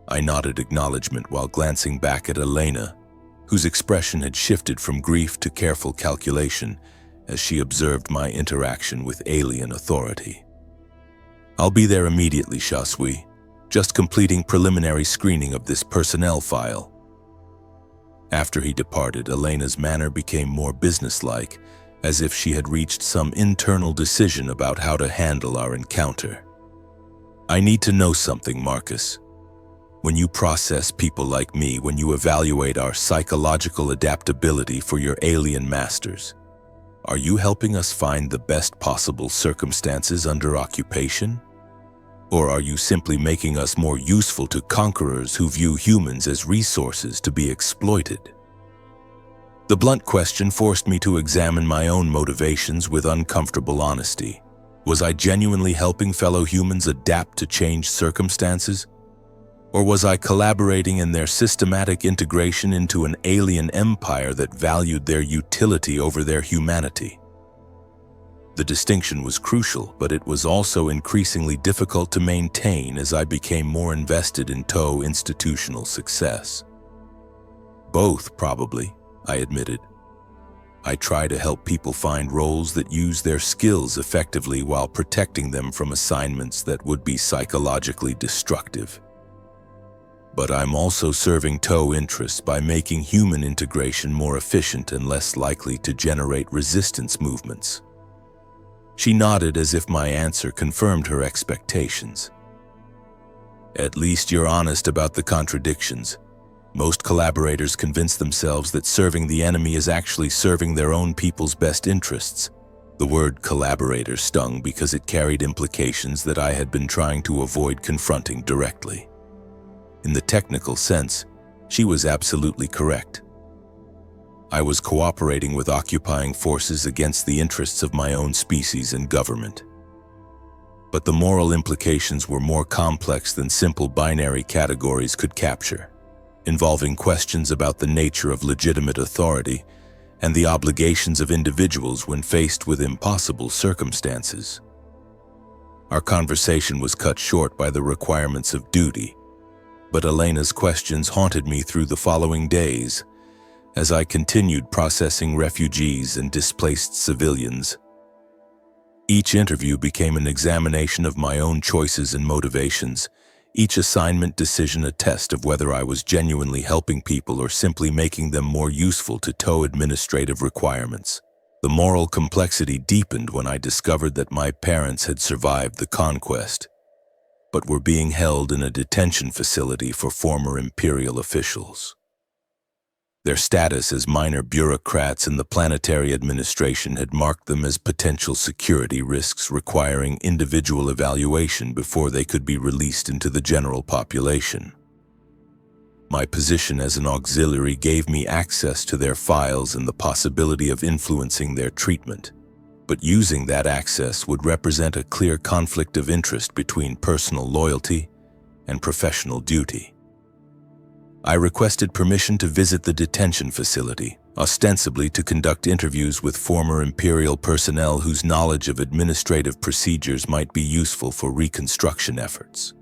A: I nodded acknowledgement while glancing back at Elena, whose expression had shifted from grief to careful calculation as she observed my interaction with alien authority. I'll be there immediately, Shasui. Just completing preliminary screening of this personnel file. After he departed, Elena's manner became more businesslike, as if she had reached some internal decision about how to handle our encounter. I need to know something, Marcus. When you process people like me, when you evaluate our psychological adaptability for your alien masters, are you helping us find the best possible circumstances under occupation? Or are you simply making us more useful to conquerors who view humans as resources to be exploited? The blunt question forced me to examine my own motivations with uncomfortable honesty. Was I genuinely helping fellow humans adapt to changed circumstances? Or was I collaborating in their systematic integration into an alien empire that valued their utility over their humanity? The distinction was crucial, but it was also increasingly difficult to maintain as I became more invested in TOE institutional success. Both, probably, I admitted. I try to help people find roles that use their skills effectively while protecting them from assignments that would be psychologically destructive. But I'm also serving TOE interests by making human integration more efficient and less likely to generate resistance movements. She nodded as if my answer confirmed her expectations. At least you're honest about the contradictions. Most collaborators convince themselves that serving the enemy is actually serving their own people's best interests. The word collaborator stung because it carried implications that I had been trying to avoid confronting directly. In the technical sense, she was absolutely correct. I was cooperating with occupying forces against the interests of my own species and government. But the moral implications were more complex than simple binary categories could capture, involving questions about the nature of legitimate authority and the obligations of individuals when faced with impossible circumstances. Our conversation was cut short by the requirements of duty, but Elena's questions haunted me through the following days as I continued processing refugees and displaced civilians. Each interview became an examination of my own choices and motivations, each assignment decision a test of whether I was genuinely helping people or simply making them more useful to TOE administrative requirements. The moral complexity deepened when I discovered that my parents had survived the conquest, but were being held in a detention facility for former Imperial officials. Their status as minor bureaucrats in the planetary administration had marked them as potential security risks requiring individual evaluation before they could be released into the general population. My position as an auxiliary gave me access to their files and the possibility of influencing their treatment, but using that access would represent a clear conflict of interest between personal loyalty and professional duty. I requested permission to visit the detention facility, ostensibly to conduct interviews with former Imperial personnel whose knowledge of administrative procedures might be useful for reconstruction efforts.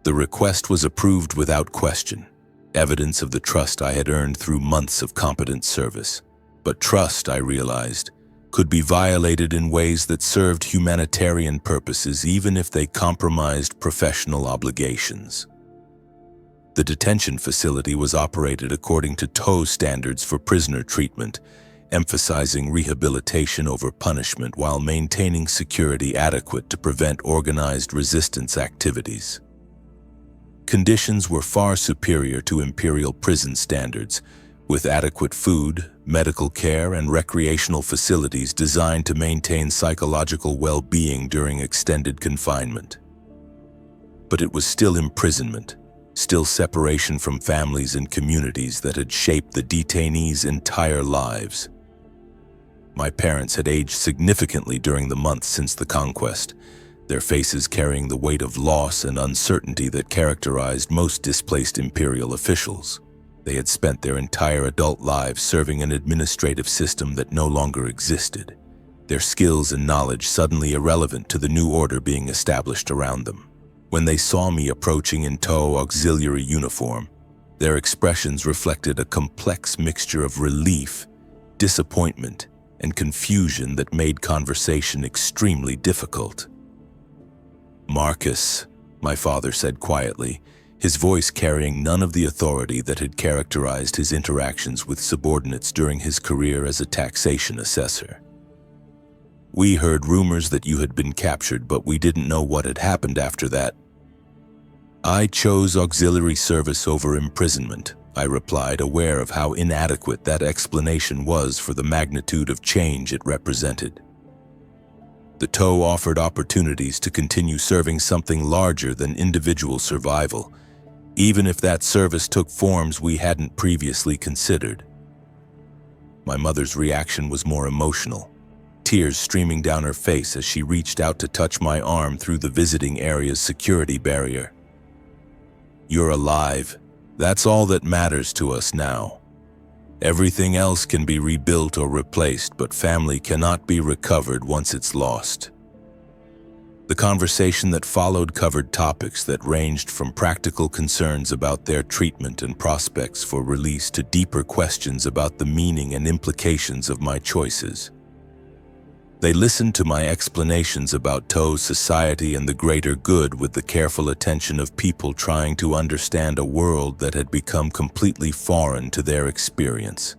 A: The request was approved without question, evidence of the trust I had earned through months of competent service. But trust, I realized, could be violated in ways that served humanitarian purposes even if they compromised professional obligations. The detention facility was operated according to TOE standards for prisoner treatment, emphasizing rehabilitation over punishment while maintaining security adequate to prevent organized resistance activities. Conditions were far superior to Imperial prison standards, with adequate food, medical care, and recreational facilities designed to maintain psychological well-being during extended confinement. But it was still imprisonment, still separation from families and communities that had shaped the detainees' entire lives. My parents had aged significantly during the months since the conquest, their faces carrying the weight of loss and uncertainty that characterized most displaced Imperial officials. They had spent their entire adult lives serving an administrative system that no longer existed, their skills and knowledge suddenly irrelevant to the new order being established around them. When they saw me approaching in TOE auxiliary uniform, their expressions reflected a complex mixture of relief, disappointment, and confusion that made conversation extremely difficult. "Marcus," my father said quietly, his voice carrying none of the authority that had characterized his interactions with subordinates during his career as a taxation assessor. "We heard rumors that you had been captured, but we didn't know what had happened after that." "I chose auxiliary service over imprisonment," I replied, aware of how inadequate that explanation was for the magnitude of change it represented. The TOW offered opportunities to continue serving something larger than individual survival, even if that service took forms we hadn't previously considered. My mother's reaction was more emotional, tears streaming down her face as she reached out to touch my arm through the visiting area's security barrier. "You're alive. That's all that matters to us now. Everything else can be rebuilt or replaced, but family cannot be recovered once it's lost." The conversation that followed covered topics that ranged from practical concerns about their treatment and prospects for release to deeper questions about the meaning and implications of my choices. They listened to my explanations about TOW society and the greater good with the careful attention of people trying to understand a world that had become completely foreign to their experience.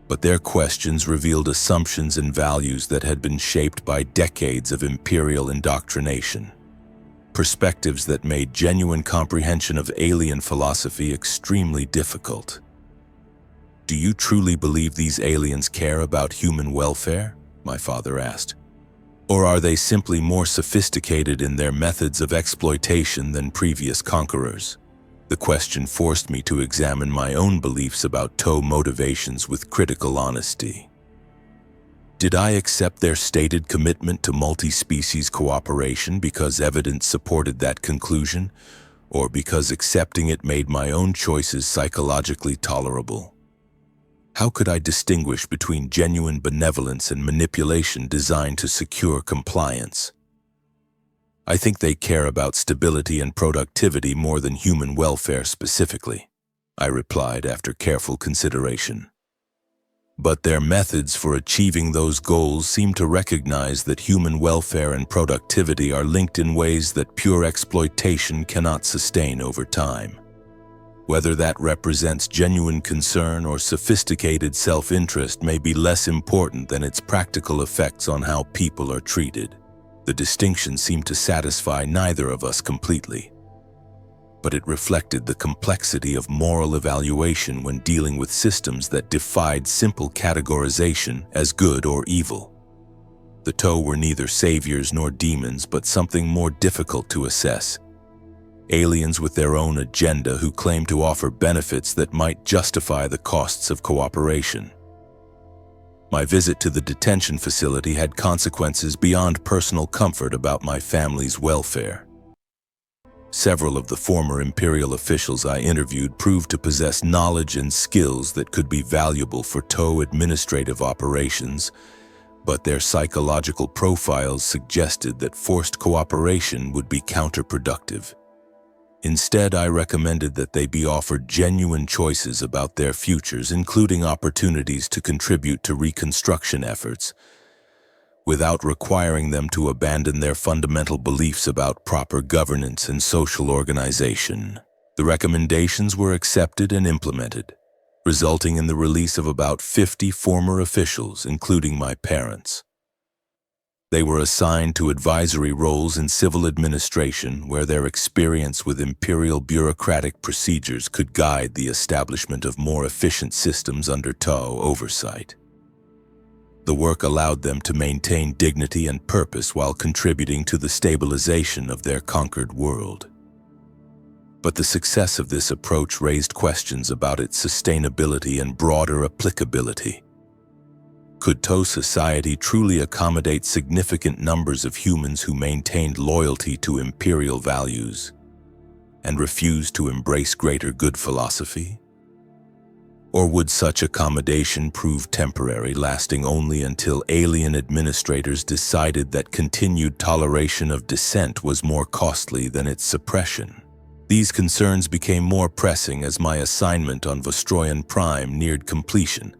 A: But their questions revealed assumptions and values that had been shaped by decades of imperial indoctrination, perspectives that made genuine comprehension of alien philosophy extremely difficult. "Do you truly believe these aliens care about human welfare?" my father asked. "Or are they simply more sophisticated in their methods of exploitation than previous conquerors?" The question forced me to examine my own beliefs about TOW motivations with critical honesty. Did I accept their stated commitment to multi-species cooperation because evidence supported that conclusion, or because accepting it made my own choices psychologically tolerable? How could I distinguish between genuine benevolence and manipulation designed to secure compliance? "I think they care about stability and productivity more than human welfare specifically," I replied after careful consideration. "But their methods for achieving those goals seem to recognize that human welfare and productivity are linked in ways that pure exploitation cannot sustain over time. Whether that represents genuine concern or sophisticated self-interest may be less important than its practical effects on how people are treated." The distinction seemed to satisfy neither of us completely, but it reflected the complexity of moral evaluation when dealing with systems that defied simple categorization as good or evil. The TOW were neither saviors nor demons, but something more difficult to assess. Aliens with their own agenda who claim to offer benefits that might justify the costs of cooperation. My visit to the detention facility had consequences beyond personal comfort about my family's welfare. Several of the former Imperial officials I interviewed proved to possess knowledge and skills that could be valuable for TOW administrative operations, but their psychological profiles suggested that forced cooperation would be counterproductive. Instead, I recommended that they be offered genuine choices about their futures, including opportunities to contribute to reconstruction efforts, without requiring them to abandon their fundamental beliefs about proper governance and social organization. The recommendations were accepted and implemented, resulting in the release of about 50 former officials, including my parents. They were assigned to advisory roles in civil administration, where their experience with imperial bureaucratic procedures could guide the establishment of more efficient systems under TOW oversight. The work allowed them to maintain dignity and purpose while contributing to the stabilization of their conquered world. But the success of this approach raised questions about its sustainability and broader applicability. Could TOW society truly accommodate significant numbers of humans who maintained loyalty to imperial values and refused to embrace greater good philosophy? Or would such accommodation prove temporary, lasting only until alien administrators decided that continued toleration of dissent was more costly than its suppression? These concerns became more pressing as my assignment on Vostroyan Prime neared completion,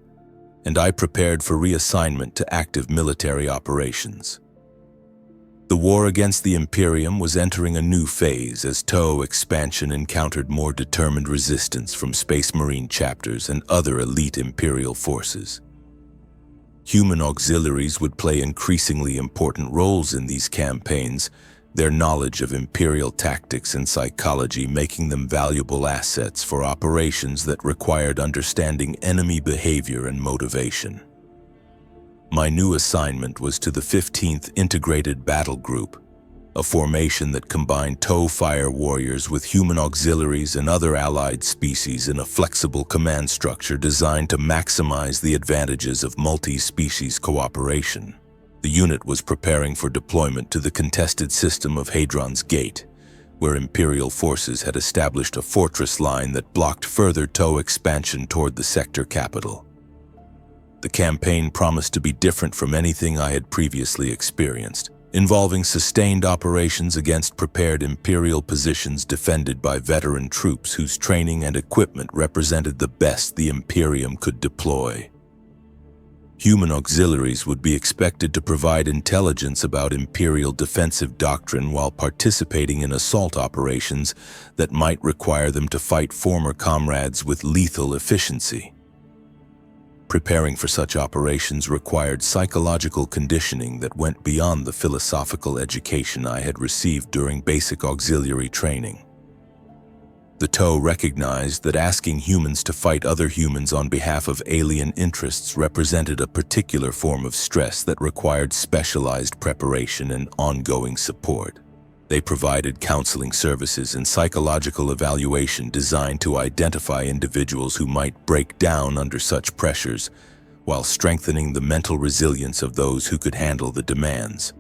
A: and I prepared for reassignment to active military operations. The war against the Imperium was entering a new phase as TOE expansion encountered more determined resistance from Space Marine chapters and other elite Imperial forces. Human auxiliaries would play increasingly important roles in these campaigns, their knowledge of Imperial tactics and psychology making them valuable assets for operations that required understanding enemy behavior and motivation. My new assignment was to the 15th Integrated Battle Group, a formation that combined TOE fire warriors with human auxiliaries and other allied species in a flexible command structure designed to maximize the advantages of multi-species cooperation. The unit was preparing for deployment to the contested system of Hadron's Gate, where Imperial forces had established a fortress line that blocked further TOE expansion toward the sector capital. The campaign promised to be different from anything I had previously experienced, involving sustained operations against prepared Imperial positions defended by veteran troops whose training and equipment represented the best the Imperium could deploy. Human auxiliaries would be expected to provide intelligence about Imperial defensive doctrine while participating in assault operations that might require them to fight former comrades with lethal efficiency. Preparing for such operations required psychological conditioning that went beyond the philosophical education I had received during basic auxiliary training. The TOE recognized that asking humans to fight other humans on behalf of alien interests represented a particular form of stress that required specialized preparation and ongoing support. They provided counseling services and psychological evaluation designed to identify individuals who might break down under such pressures, while strengthening the mental resilience of those who could handle the demands.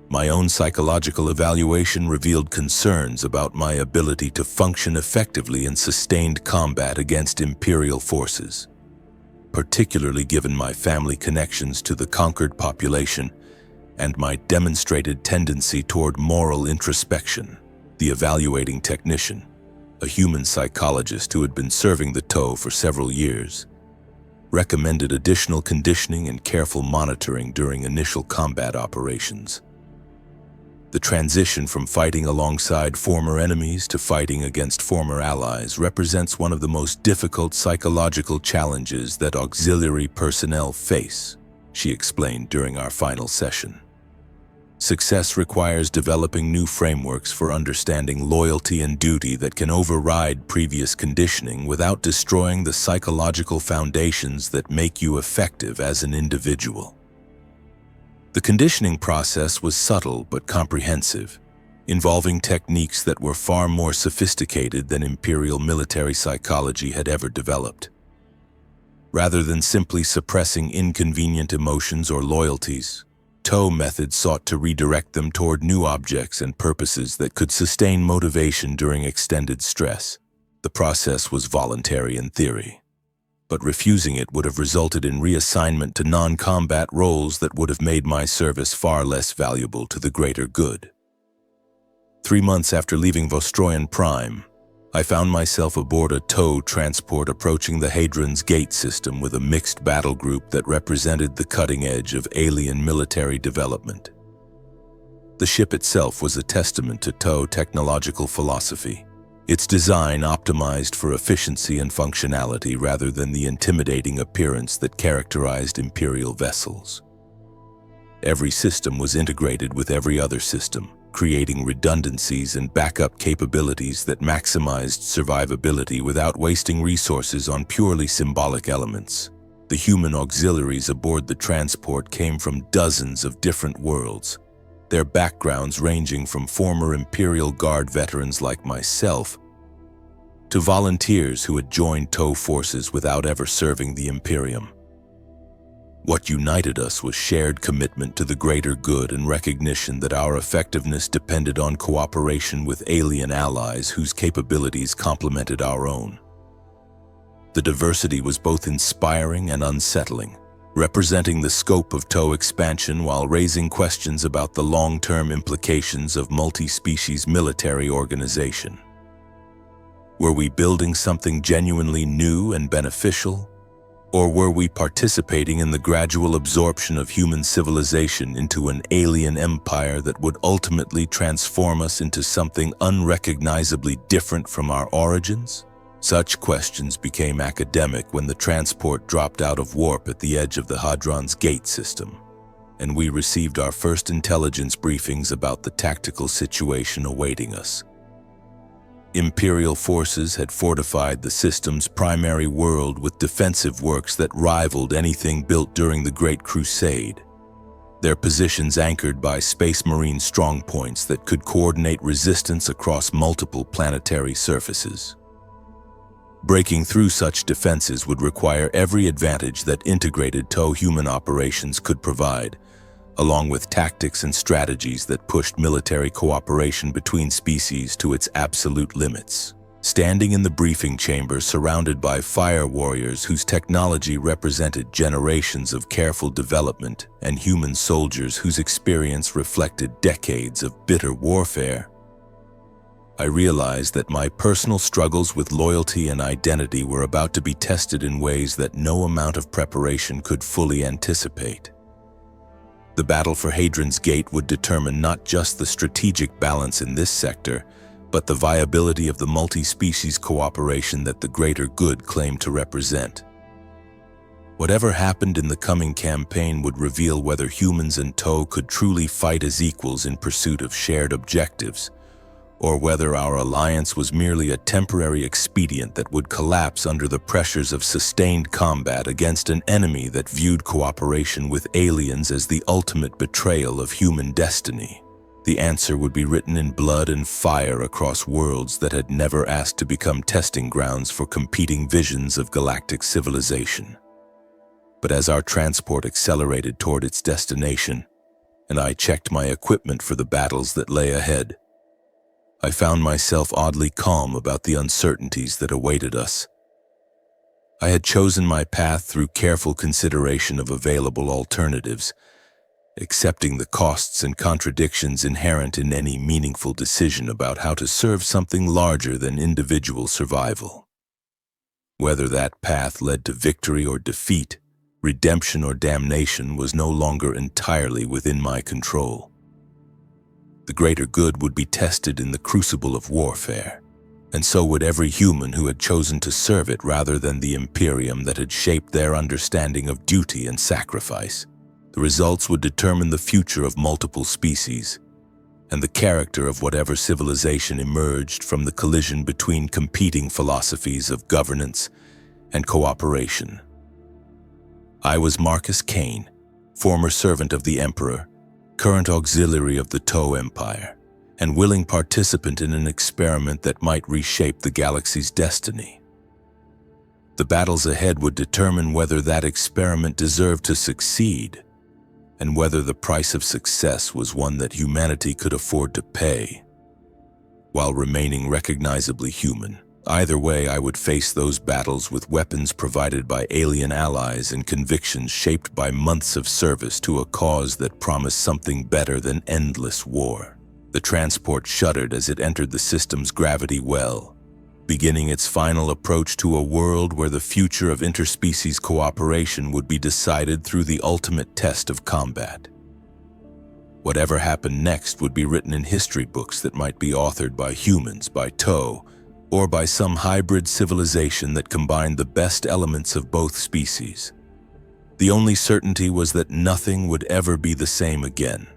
A: My own psychological evaluation revealed concerns about my ability to function effectively in sustained combat against Imperial forces, particularly given my family connections to the conquered population and my demonstrated tendency toward moral introspection. The evaluating technician, a human psychologist who had been serving the TOE for several years, recommended additional conditioning and careful monitoring during initial combat operations. The transition from fighting alongside former enemies to fighting against former allies represents one of the most difficult psychological challenges that auxiliary personnel face, she explained during our final session. Success requires developing new frameworks for understanding loyalty and duty that can override previous conditioning without destroying the psychological foundations that make you effective as an individual. The conditioning process was subtle but comprehensive, involving techniques that were far more sophisticated than Imperial military psychology had ever developed. Rather than simply suppressing inconvenient emotions or loyalties, TOE methods sought to redirect them toward new objects and purposes that could sustain motivation during extended stress. The process was voluntary in theory, but refusing it would have resulted in reassignment to non-combat roles that would have made my service far less valuable to the greater good. 3 months after leaving Vostroyan Prime, I found myself aboard a TOE transport approaching the Hadron's Gate system with a mixed battle group that represented the cutting edge of alien military development. The ship itself was a testament to TOE technological philosophy, its design optimized for efficiency and functionality rather than the intimidating appearance that characterized Imperial vessels. Every system was integrated with every other system, creating redundancies and backup capabilities that maximized survivability without wasting resources on purely symbolic elements. The human auxiliaries aboard the transport came from dozens of different worlds, their backgrounds ranging from former Imperial Guard veterans like myself to volunteers who had joined TOE forces without ever serving the Imperium. What united us was shared commitment to the greater good and recognition that our effectiveness depended on cooperation with alien allies whose capabilities complemented our own. The diversity was both inspiring and unsettling, representing the scope of TOE expansion while raising questions about the long-term implications of multi-species military organization. Were we building something genuinely new and beneficial, Or were we participating in the gradual absorption of human civilization into an alien empire that would ultimately transform us into something unrecognizably different from our origins? Such questions became academic when the transport dropped out of warp at the edge of the Hadron's Gate system, and we received our first intelligence briefings about the tactical situation awaiting us. Imperial forces had fortified the system's primary world with defensive works that rivaled anything built during the Great Crusade, their positions anchored by Space Marine strongpoints that could coordinate resistance across multiple planetary surfaces. Breaking through such defenses would require every advantage that integrated TOE-human operations could provide, along with tactics and strategies that pushed military cooperation between species to its absolute limits. Standing in the briefing chamber surrounded by fire warriors whose technology represented generations of careful development and human soldiers whose experience reflected decades of bitter warfare, I realized that my personal struggles with loyalty and identity were about to be tested in ways that no amount of preparation could fully anticipate. The battle for Hadron's Gate would determine not just the strategic balance in this sector, but the viability of the multi-species cooperation that the greater good claimed to represent. Whatever happened in the coming campaign would reveal whether humans and TOE could truly fight as equals in pursuit of shared objectives, or whether our alliance was merely a temporary expedient that would collapse under the pressures of sustained combat against an enemy that viewed cooperation with aliens as the ultimate betrayal of human destiny. The answer would be written in blood and fire across worlds that had never asked to become testing grounds for competing visions of galactic civilization. But as our transport accelerated toward its destination, and I checked my equipment for the battles that lay ahead, I found myself oddly calm about the uncertainties that awaited us. I had chosen my path through careful consideration of available alternatives, accepting the costs and contradictions inherent in any meaningful decision about how to serve something larger than individual survival. Whether that path led to victory or defeat, redemption or damnation was no longer entirely within my control. The greater good would be tested in the crucible of warfare, and so would every human who had chosen to serve it rather than the Imperium that had shaped their understanding of duty and sacrifice. The results would determine the future of multiple species, and the character of whatever civilization emerged from the collision between competing philosophies of governance and cooperation. I was Marcus Kane, former servant of the Emperor, current auxiliary of the TOE Empire, and willing participant in an experiment that might reshape the galaxy's destiny. The battles ahead would determine whether that experiment deserved to succeed, and whether the price of success was one that humanity could afford to pay, while remaining recognizably human. Either way, I would face those battles with weapons provided by alien allies and convictions shaped by months of service to a cause that promised something better than endless war. The transport shuddered as it entered the system's gravity well, beginning its final approach to a world where the future of interspecies cooperation would be decided through the ultimate test of combat. Whatever happened next would be written in history books that might be authored by humans, by TOE, or by some hybrid civilization that combined the best elements of both species. The only certainty was that nothing would ever be the same again.